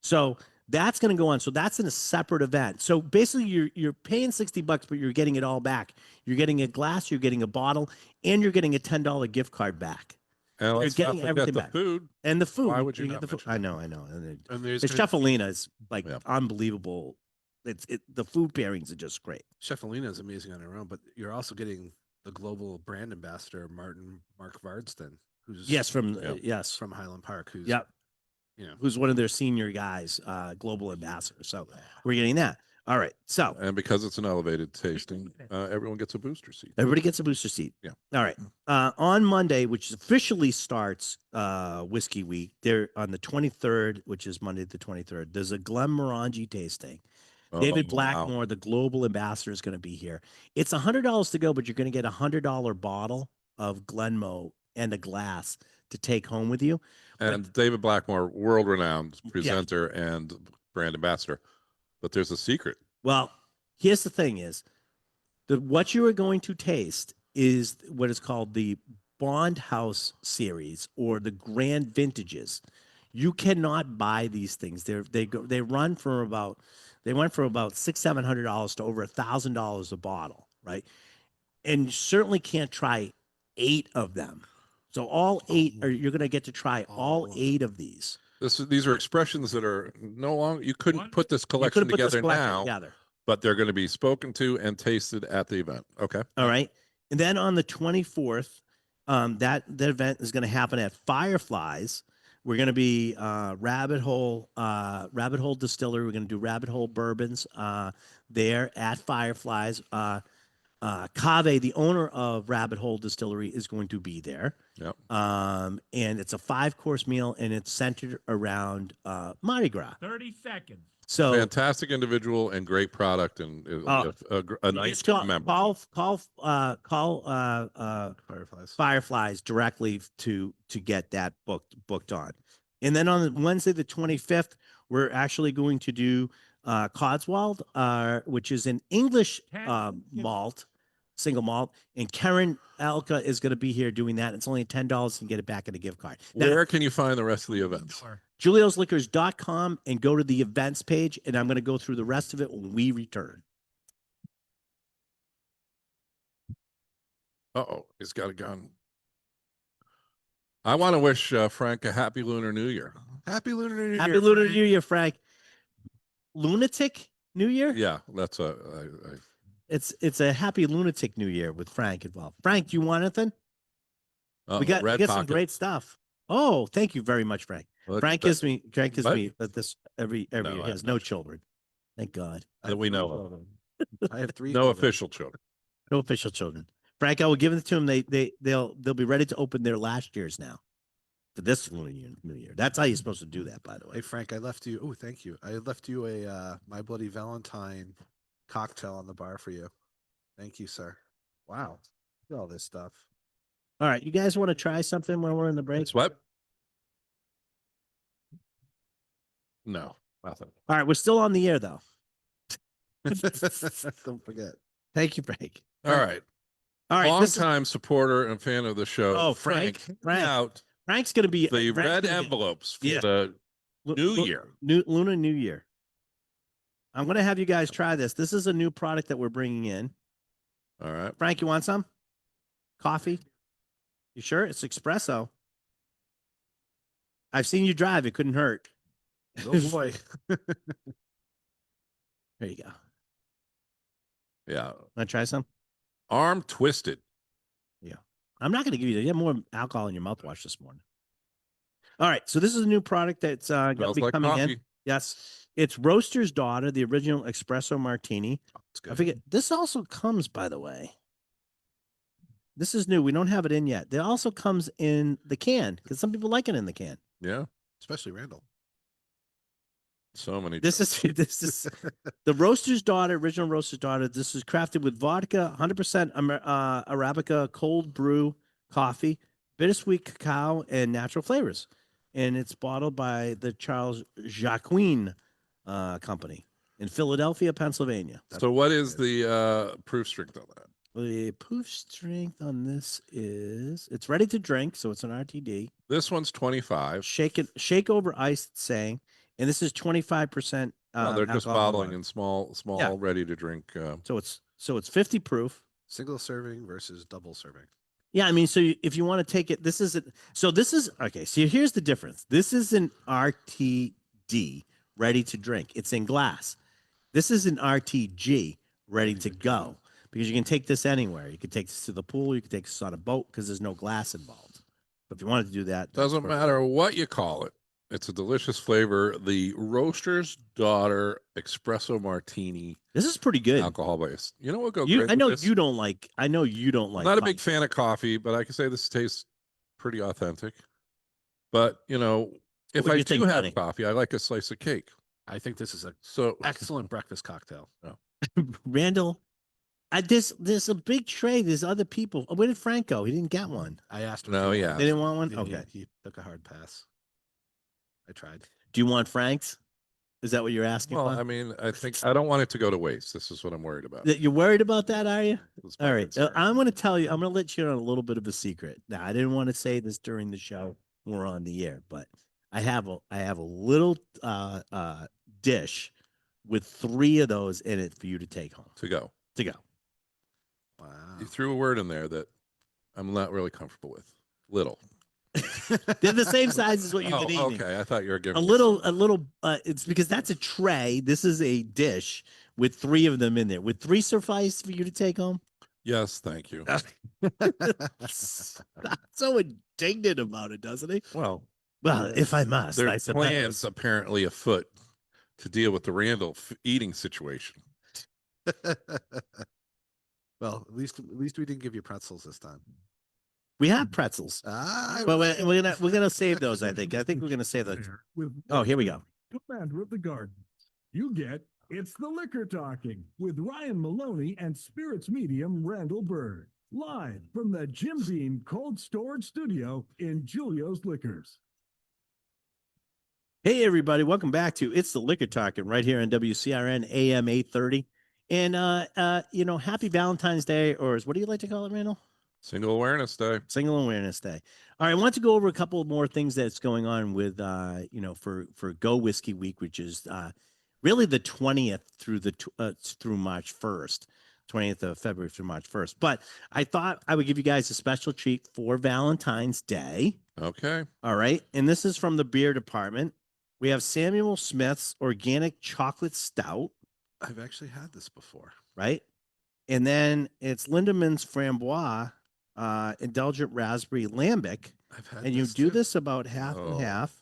so that's going to go on. So that's in a separate event. So basically, you're paying $60, but you're getting it all back. You're getting a glass, you're getting a bottle, and you're getting a $10 gift card back. And You're let's not getting forget everything the back. food. And the food. Why would you get not the food. mention I that? know. And and there's the Chefalina is like Yeah. unbelievable. The food pairings are just great. Chefalina is amazing on her own, but you're also getting the global brand ambassador Mark Vardston, who's Yes, from Yeah. yes, from Highland Park, who's yep. you know Who's one of their senior guys, global ambassador. So we're getting that. All right. So And because it's an elevated tasting, everyone gets a booster seat. everybody gets a booster seat. Yeah. All right. On Monday, which officially starts Whiskey Week, there on the 23rd, which is Monday the 23rd, there's a Glenmorangie tasting. David Oh, wow. Blackmore, the global ambassador, is going to be here. It's $100 to go, but you're going to get $100 bottle of Glenmo and a glass to take home with you. And David Blackmore, world-renowned presenter and brand ambassador. But there's a secret. Well, here's the thing: is that what you are going to taste is what is called the Bond House series or the Grand Vintages. You cannot buy these things. They went from about $600-700 to over $1,000 a bottle, right? And you certainly can't try 8 of them. So all 8 are you're going to get to try all 8 of these. These are expressions that are no longer. You couldn't One- put this You collection couldn't put this together collection now, together. but they're going to be spoken to and tasted at the event. Okay. All right. And then on the 24th, that event is going to happen at Fireflies. We're going to be Rabbit Hole Distillery. We're going to do Rabbit Hole bourbons there at Fireflies. Cave, the owner of Rabbit Hole Distillery, is going to be there. Yep. And it's a 5-course meal, and it's centered around Mardi Gras. 30 seconds. So Fantastic individual and great product, and a nice member. call Fireflies. Fireflies directly to get that booked on. And then on Wednesday the 25th, we're actually going to do Codswold, which is an English malt, single malt, and Karen Alka is going to be here doing that. It's only $10 and get it back in a gift card. Now, Where can you find the rest of the events? JuliosLiquors.com and go to the events page, and I'm going to go through the rest of it when we return. Uh-oh, he's got a gun. I want to wish Frank a happy Lunar New Year. Happy Lunar New Year. Happy Lunar New Year, Frank. Lunatic New Year? Yeah, that's It's a happy lunatic New Year with Frank involved. Frank, do you want anything? We got Red some Pocket. great stuff. Oh, thank you very much, Frank. Well, Frank gives me What? this every No, year. I He have has no no children. Thank God. that we know of. I have 3. No children. official children. No official children. Frank, I will give it to them. They'll be ready to open their last years now for this Lunar New Year. That's how you're supposed to do that, by the way. Hey Frank, I left you. Oh, thank you. I left you a My Bloody Valentine cocktail on the bar for you. Thank you, sir. Wow, look at all this stuff. All right, you guys want to try something while we're in the break? It's what? No, nothing. All right, we're still on the air though. Don't forget. Thank you, Frank. All right. All right, this is- Long-time supporter and fan of the show. Oh, Frank. Out Frank's going to be the Frank's red gonna be- envelopes for Yeah. the Lu- New Lu- Year. Lunar New Year. I'm going to have you guys try this. This is a new product that we're bringing in. All right. Frank, you want some coffee? You sure? It's espresso. I've seen you drive. It couldn't hurt. Oh boy. There you go. Yeah. Want to try some? Arm twisted. I'm not going to give you. You have more alcohol in your mouthwash this morning. All right. So this is a new product that's going to Smells be like coming in. coffee. Yes. It's Roaster's Daughter, the original espresso martini. It's I good. forget. This also comes, by the way. This is new. We don't have it in yet. It also comes in the can because some people like it in the can. Yeah. Especially Randall. So many. This is the Roaster's Daughter, original Roaster's Daughter. This is crafted with vodka, 100% Arabica, cold brew, coffee, bittersweet cacao, and natural flavors. And it's bottled by the Charles Jacquin Company in Philadelphia, Pennsylvania. So what is the proof strength on that? The proof strength on this is it's ready to drink, so it's an RTD. This one's 25. Shake over ice, it's saying, and this is 25%. Well, they're just alcohol bottling by- in small, Yeah. ready to drink. So it's 50 proof. Single serving versus double serving. Yeah, I mean, so if you want to take it, this is okay. So here's the difference. This is an RTD ready to drink. It's in glass. This is an RTG ready to go because you can take this anywhere. You can take this to the pool. You can take this on a boat because there's no glass involved. But if you wanted to do that, that's Doesn't perfect. matter what you call it. It's a delicious flavor. The Roaster's Daughter Espresso Martini, This is pretty good. alcohol based. You know what go You, great I know with this? you don't like. I know you don't like. I'm not a big coffee. fan of coffee, but I can say this tastes pretty authentic. But you know, if What do I you think, do have Johnny? coffee, I like a slice of cake. I think this is an So excellent breakfast cocktail. Randall, there's a big tray. There's other people. Oh, where did Frank go? He didn't get one. I asked him. No, if he yeah. wanted They didn't it. want one. He- Okay. He took a hard pass. I tried. Do you want Frank's? Is that what you're asking? well, for? I mean, I think I don't want it to go to waste. This is what I'm worried about. You're worried about that, are you? That's my All right. concern. I'm going to tell you. I'm going to let you in on a little bit of a secret. Now, I didn't want to say this during the show. We're on the air, but I have a little dish with 3 of those in it for you to take home. To go. To go. Wow. You threw a word in there that I'm not really comfortable with. Little. They're the same size as what you've Oh, been eating. okay. I thought you were giving A me little. It's because that's a tray. This is a dish with 3 of them in there. Would 3 suffice for you to take home? Yes, thank you. So indignant about it, doesn't he? Well, Well, if I must, I there's suppose. plans apparently afoot to deal with the Randall eating situation. Well, at least we didn't give you pretzels this time. We have pretzels, Ah, but we're gonna save those. I think we're gonna save those. There with Oh, here we go. Commander of the Garden. You get It's the Liquor Talking with Ryan Maloney and Spirits Medium Randall Bird. Live from the Jim Beam Cold Storage Studio in Julio's Liquors. Hey, everybody, welcome back to It's the Liquor Talking right here on WCRN AM 830. And happy Valentine's Day, or what do you like to call it, Randall? Single Awareness Day. Single Awareness Day. All right, I want to go over a couple more things that's going on with for Go Whiskey Week, which is really the 20th through March 1st. 20th of February through March 1st. But I thought I would give you guys a special treat for Valentine's Day. Okay. All right. And this is from the beer department. We have Samuel Smith's Organic Chocolate Stout, I've actually had this before. right? And then it's Lindemann's Framboise Indulgent Raspberry Lambic. I've had And you this do too. this about half Oh. and half.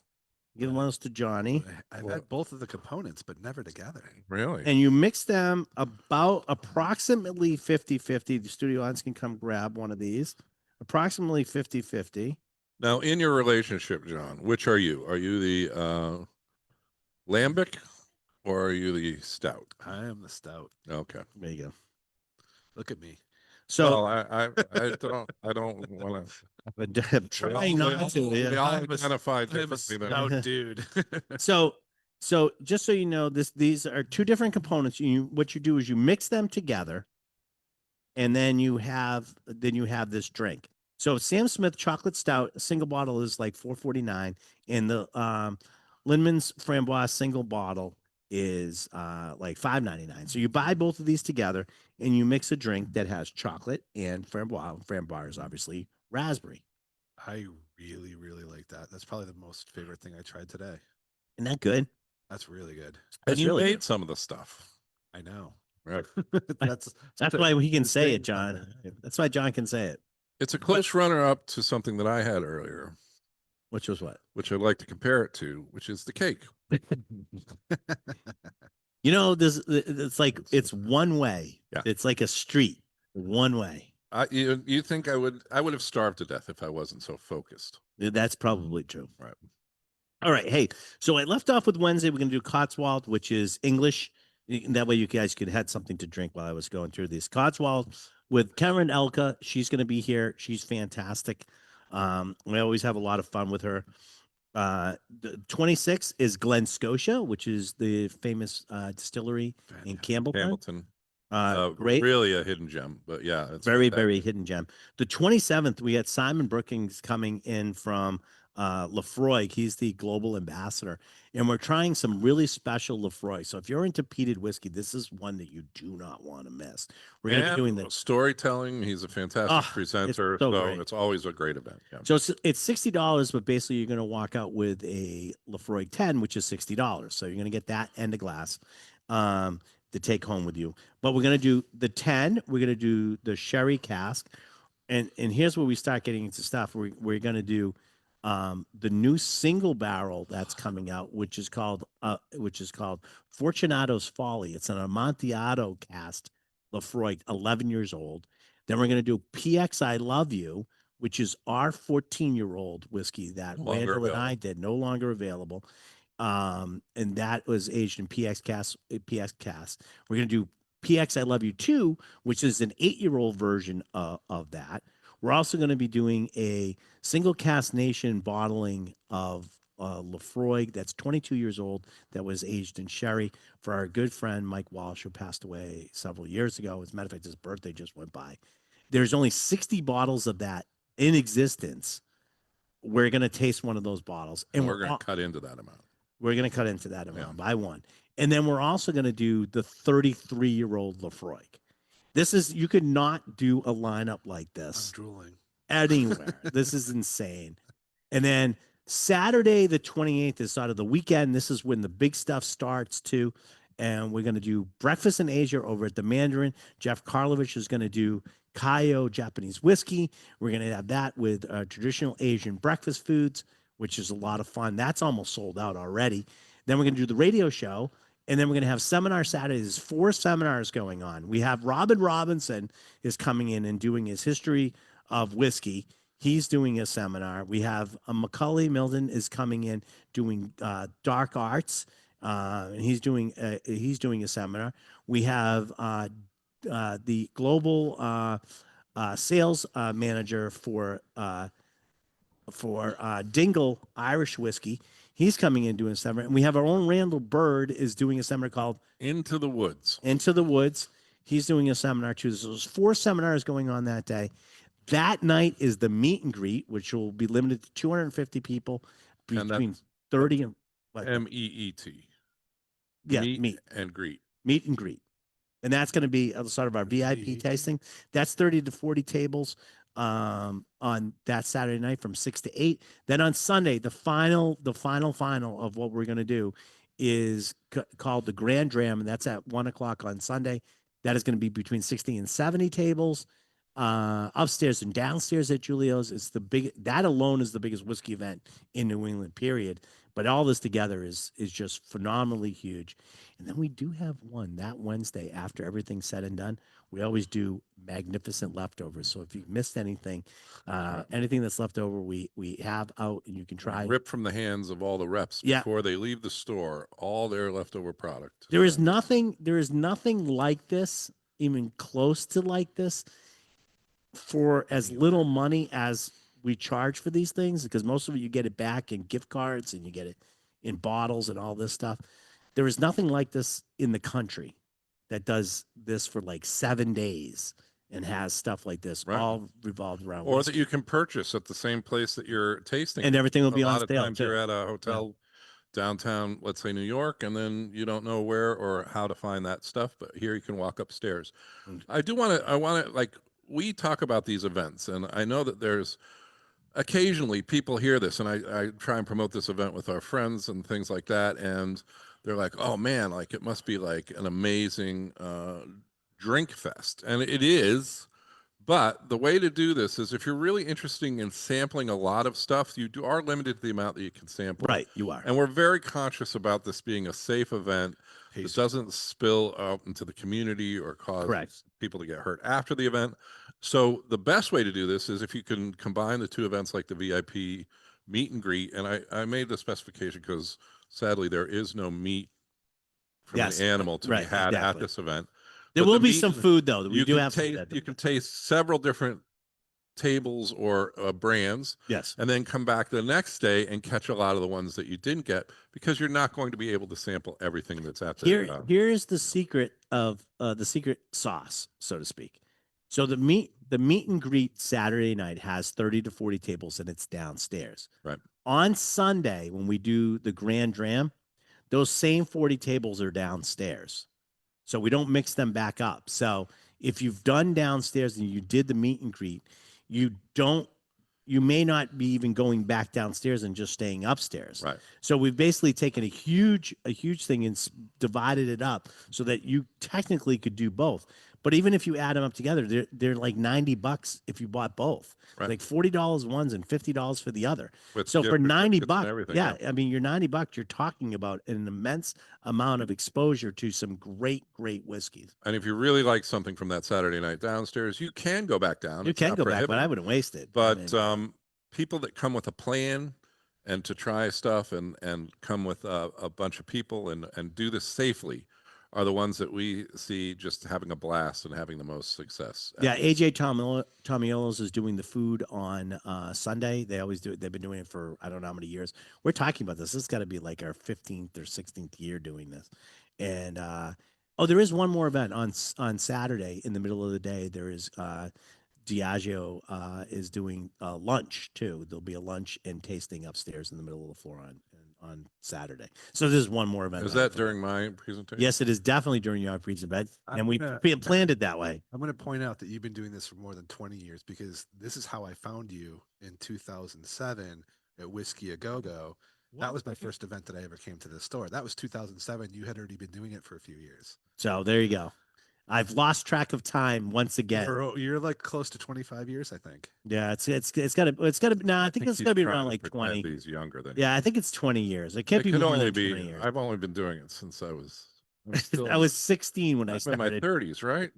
Give one of those to Johnny. I've Well- had both of the components, but never together. Really? And you mix them about approximately 50-50. The studio audience can come grab one of these. Approximately 50-50. Now, in your relationship, John, which are you? Are you the lambic or are you the stout? I am the stout. Okay. There you go. Look at me. So Well, I don't want to. I'm trying not to. We Yeah. all I'm a- identify I'm a differently. than- stout dude. So just so you know, these are 2 different components. What you do is you mix them together, and then you have this drink. So Sam Smith Chocolate Stout, a single bottle is like $4.49, and the Lindemann's Framboise single bottle is like $5.99. So you buy both of these together, and you mix a drink that has chocolate and Framboise. Framboise is obviously raspberry. I really, really like that. That's probably the most favorite thing I tried today. Isn't that good? That's really good. And That's you really made good. some of the stuff. I know. Right. That's That's why he can say it, John. That's why John can say it. It's a close runner up to something that I had earlier, Which was what? which I'd like to compare it to, which is the cake. It's like it's one way. Yeah. It's like a street, one way. You think I would have starved to death if I wasn't so focused. That's probably true. Right. All right. Hey, so I left off with Wednesday. We're going to do Cotswold, which is English. That way you guys could had something to drink while I was going through these. Cotswold with Karen Elka. She's going to be here. She's fantastic. We always have a lot of fun with her. The 26th is Glen Scotia, which is the famous distillery in Campbellton. Great. Really a hidden gem, but yeah, it's Very, fantastic. very hidden gem. The 27th, we had Simon Brookings coming in from Lefroy. He's the global ambassador, and we're trying some really special Lefroy. So if you're into peated whiskey, this is one that you do not want to miss. We're going to be doing the storytelling. He's a fantastic presenter, so so great. it's always a great event. Yeah. So it's $60, but basically you're going to walk out with a Lefroy 10, which is $60. So you're going to get that and a glass to take home with you. But we're going to do the 10. We're going to do the sherry cask, and here's where we start getting into stuff. We're going to do the new single barrel that's coming out, which is called Fortunato's Folly. It's an Amontillado cast Lefroy, 11 years old. Then we're going to do PX I Love You, which is our 14-year-old whiskey that Randall and I did, no longer available. And that was aged in PX cast. We're going to do PX I Love You 2, which is an 8-year-old version of that. We're also going to be doing a single cast nation bottling of Lefroy that's 22 years old that was aged in sherry for our good friend Mike Walsh, who passed away several years ago. As a matter of fact, his birthday just went by. There's only 60 bottles of that in existence. We're going to taste one of those bottles, and we're going to cut into that amount. We're going to cut into that amount by one. And then we're also going to do the 33-year-old Lefroy. This is, you could not do a lineup like this. I'm drooling. Anywhere. This is insane. And then Saturday, the 28th is sort of the weekend. This is when the big stuff starts too. And we're going to do Breakfast in Asia over at the Mandarin. Jeff Karlovich is going to do Kayo Japanese whiskey. We're going to have that with traditional Asian breakfast foods, which is a lot of fun. That's almost sold out already. Then we're going to do the radio show. And then we're going to have seminar Saturdays. There's 4 seminars going on. We have Robin Robinson is coming in and doing his history of whiskey. He's doing a seminar. We have Macaulay Milden is coming in doing dark arts. And he's doing a seminar. We have the global sales manager for Dingle Irish Whiskey. He's coming in doing a seminar. And we have our own Randall Bird is doing a seminar called Into the Woods. Into the Woods. He's doing a seminar too. So there's 4 seminars going on that day. That night is the meet and greet, which will be limited to 250 people between 30 and what? MEET. Yeah, meet and greet. Meet and greet. And that's going to be sort of our VIP tasting. That's 30 to 40 tables on that Saturday night from 6 to 8. Then on Sunday, the final of what we're going to do is called the Grand Dram, and that's at 1:00 on Sunday. That is going to be between 60 and 70 tables. Upstairs and downstairs at Julio's. That alone is the biggest whiskey event in New England, period. But all this together is just phenomenally huge. And then we do have one that Wednesday after everything's said and done. We always do magnificent leftovers. So if you missed anything, anything that's left over, we have out and you can try. Rip from the hands of all the reps before they leave the store, all their leftover product. There is nothing like this, even close to like this, for as little money as we charge for these things, because most of it you get it back in gift cards and you get it in bottles and all this stuff. There is nothing like this in the country that does this for like 7 days and has stuff like this all revolved around or whiskey. that you can purchase at the same place that you're tasting, and everything will be on sale. A lot of times you're at a hotel downtown, let's say New York, and then you don't know where or how to find that stuff. But here you can walk upstairs. I want to like, we talk about these events, and I know that there's occasionally people hear this, and I try and promote this event with our friends and things like that, and they're like, oh man, like it must be like an amazing drink fest. And it is, but the way to do this is if you're really interested in sampling a lot of stuff, you are limited to the amount that you can sample. Right, you are. And we're very conscious about this being a safe event that doesn't spill out into the community or cause people to get hurt after the event. So the best way to do this is if you can combine the 2 events like the VIP meet and greet. And I made the specification because sadly there is no meat from the animal to be had at this event. There But will the be meat- some food though. We you do can have some taste, food. you can taste several different tables or brands, Yes. and then come back the next day and catch a lot of the ones that you didn't get, because you're not going to be able to sample everything that's at the Here's the secret of the secret sauce, so to speak. So the meet and greet Saturday night has 30 to 40 tables and it's downstairs. Right. On Sunday, when we do the grand dram, those same 40 tables are downstairs. So we don't mix them back up. So if you've done downstairs and you did the meet and greet, you may not be even going back downstairs and just staying upstairs. Right. So we've basically taken a huge thing and divided it up so that you technically could do both. But even if you add them up together, they're like $90 if you bought both. Right. Like $40 ones and $50 for the other. With So gift for $90, certificates and everything, yeah, I mean, you're $90. You're talking about an immense amount of exposure to some great whiskeys. And if you really like something from that Saturday night downstairs, you can go back down. You It's can not go back, but prohibited. I wouldn't waste it. But I mean, people that come with a plan and to try stuff and come with a bunch of people and do this safely are the ones that we see just having a blast and having the most success. yeah, AJ Tomiolos is doing the food on Sunday. They always do it. They've been doing it for I don't know how many years. We're talking about this. This has got to be like our 15th or 16th year doing this. And there is one more event on Saturday in the middle of the day. There is Diageo is doing lunch too. There'll be a lunch and tasting upstairs in the middle of the floor on Saturday. So there's one more event. Is that during my presentation? Yes, it is definitely during your presentation, and we planned it that way. I'm going to point out that you've been doing this for more than 20 years, because this is how I found you in 2007 at Whiskey A Go Go. That was my first event that I ever came to the store. That was 2007. You had already been doing it for a few years. So there you go. I've lost track of time once again. You're like close to 25 years, I think. Yeah, it's got to. No, I think it's got to be around like 20. He's younger than. Yeah, I think it's 20 years. It can't be could more only than be. 20 years. I've only been doing it since I was. I'm still, I was 16 when I I'm in my started. 30s, right?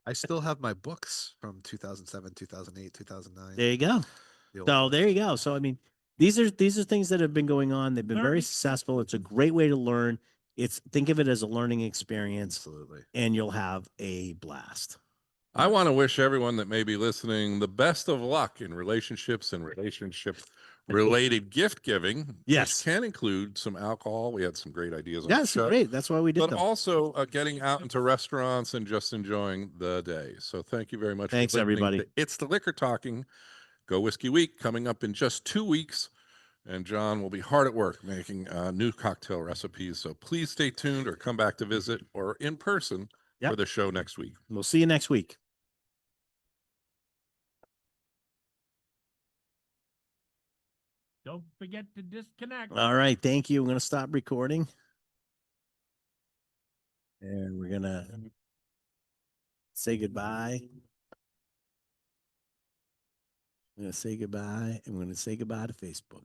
I still have my books from 2007, 2008, 2009. There you go. The old So ones. there you go. So I mean, these are things that have been going on. They've been very successful. It's a great way to learn. Think of it as a learning experience, Absolutely. and you'll have a blast. I want to wish everyone that may be listening the best of luck in relationships and relationship related gift giving. Yes. Which can include some alcohol. We had some great ideas on Yeah, the it's show. great. That's why we did But them. also getting out into restaurants and just enjoying the day. So thank you very much. Thanks, for listening everybody. to It's the Liquor Talking Go Whiskey Week coming up in just 2 weeks. And John will be hard at work making new cocktail recipes. So please stay tuned or come back to visit or in person Yep. for the show next week. We'll see you next week. Don't forget to disconnect. All right. Thank you. I'm going to stop recording. And we're going to say goodbye. I'm going to say goodbye. I'm going to say goodbye to Facebook.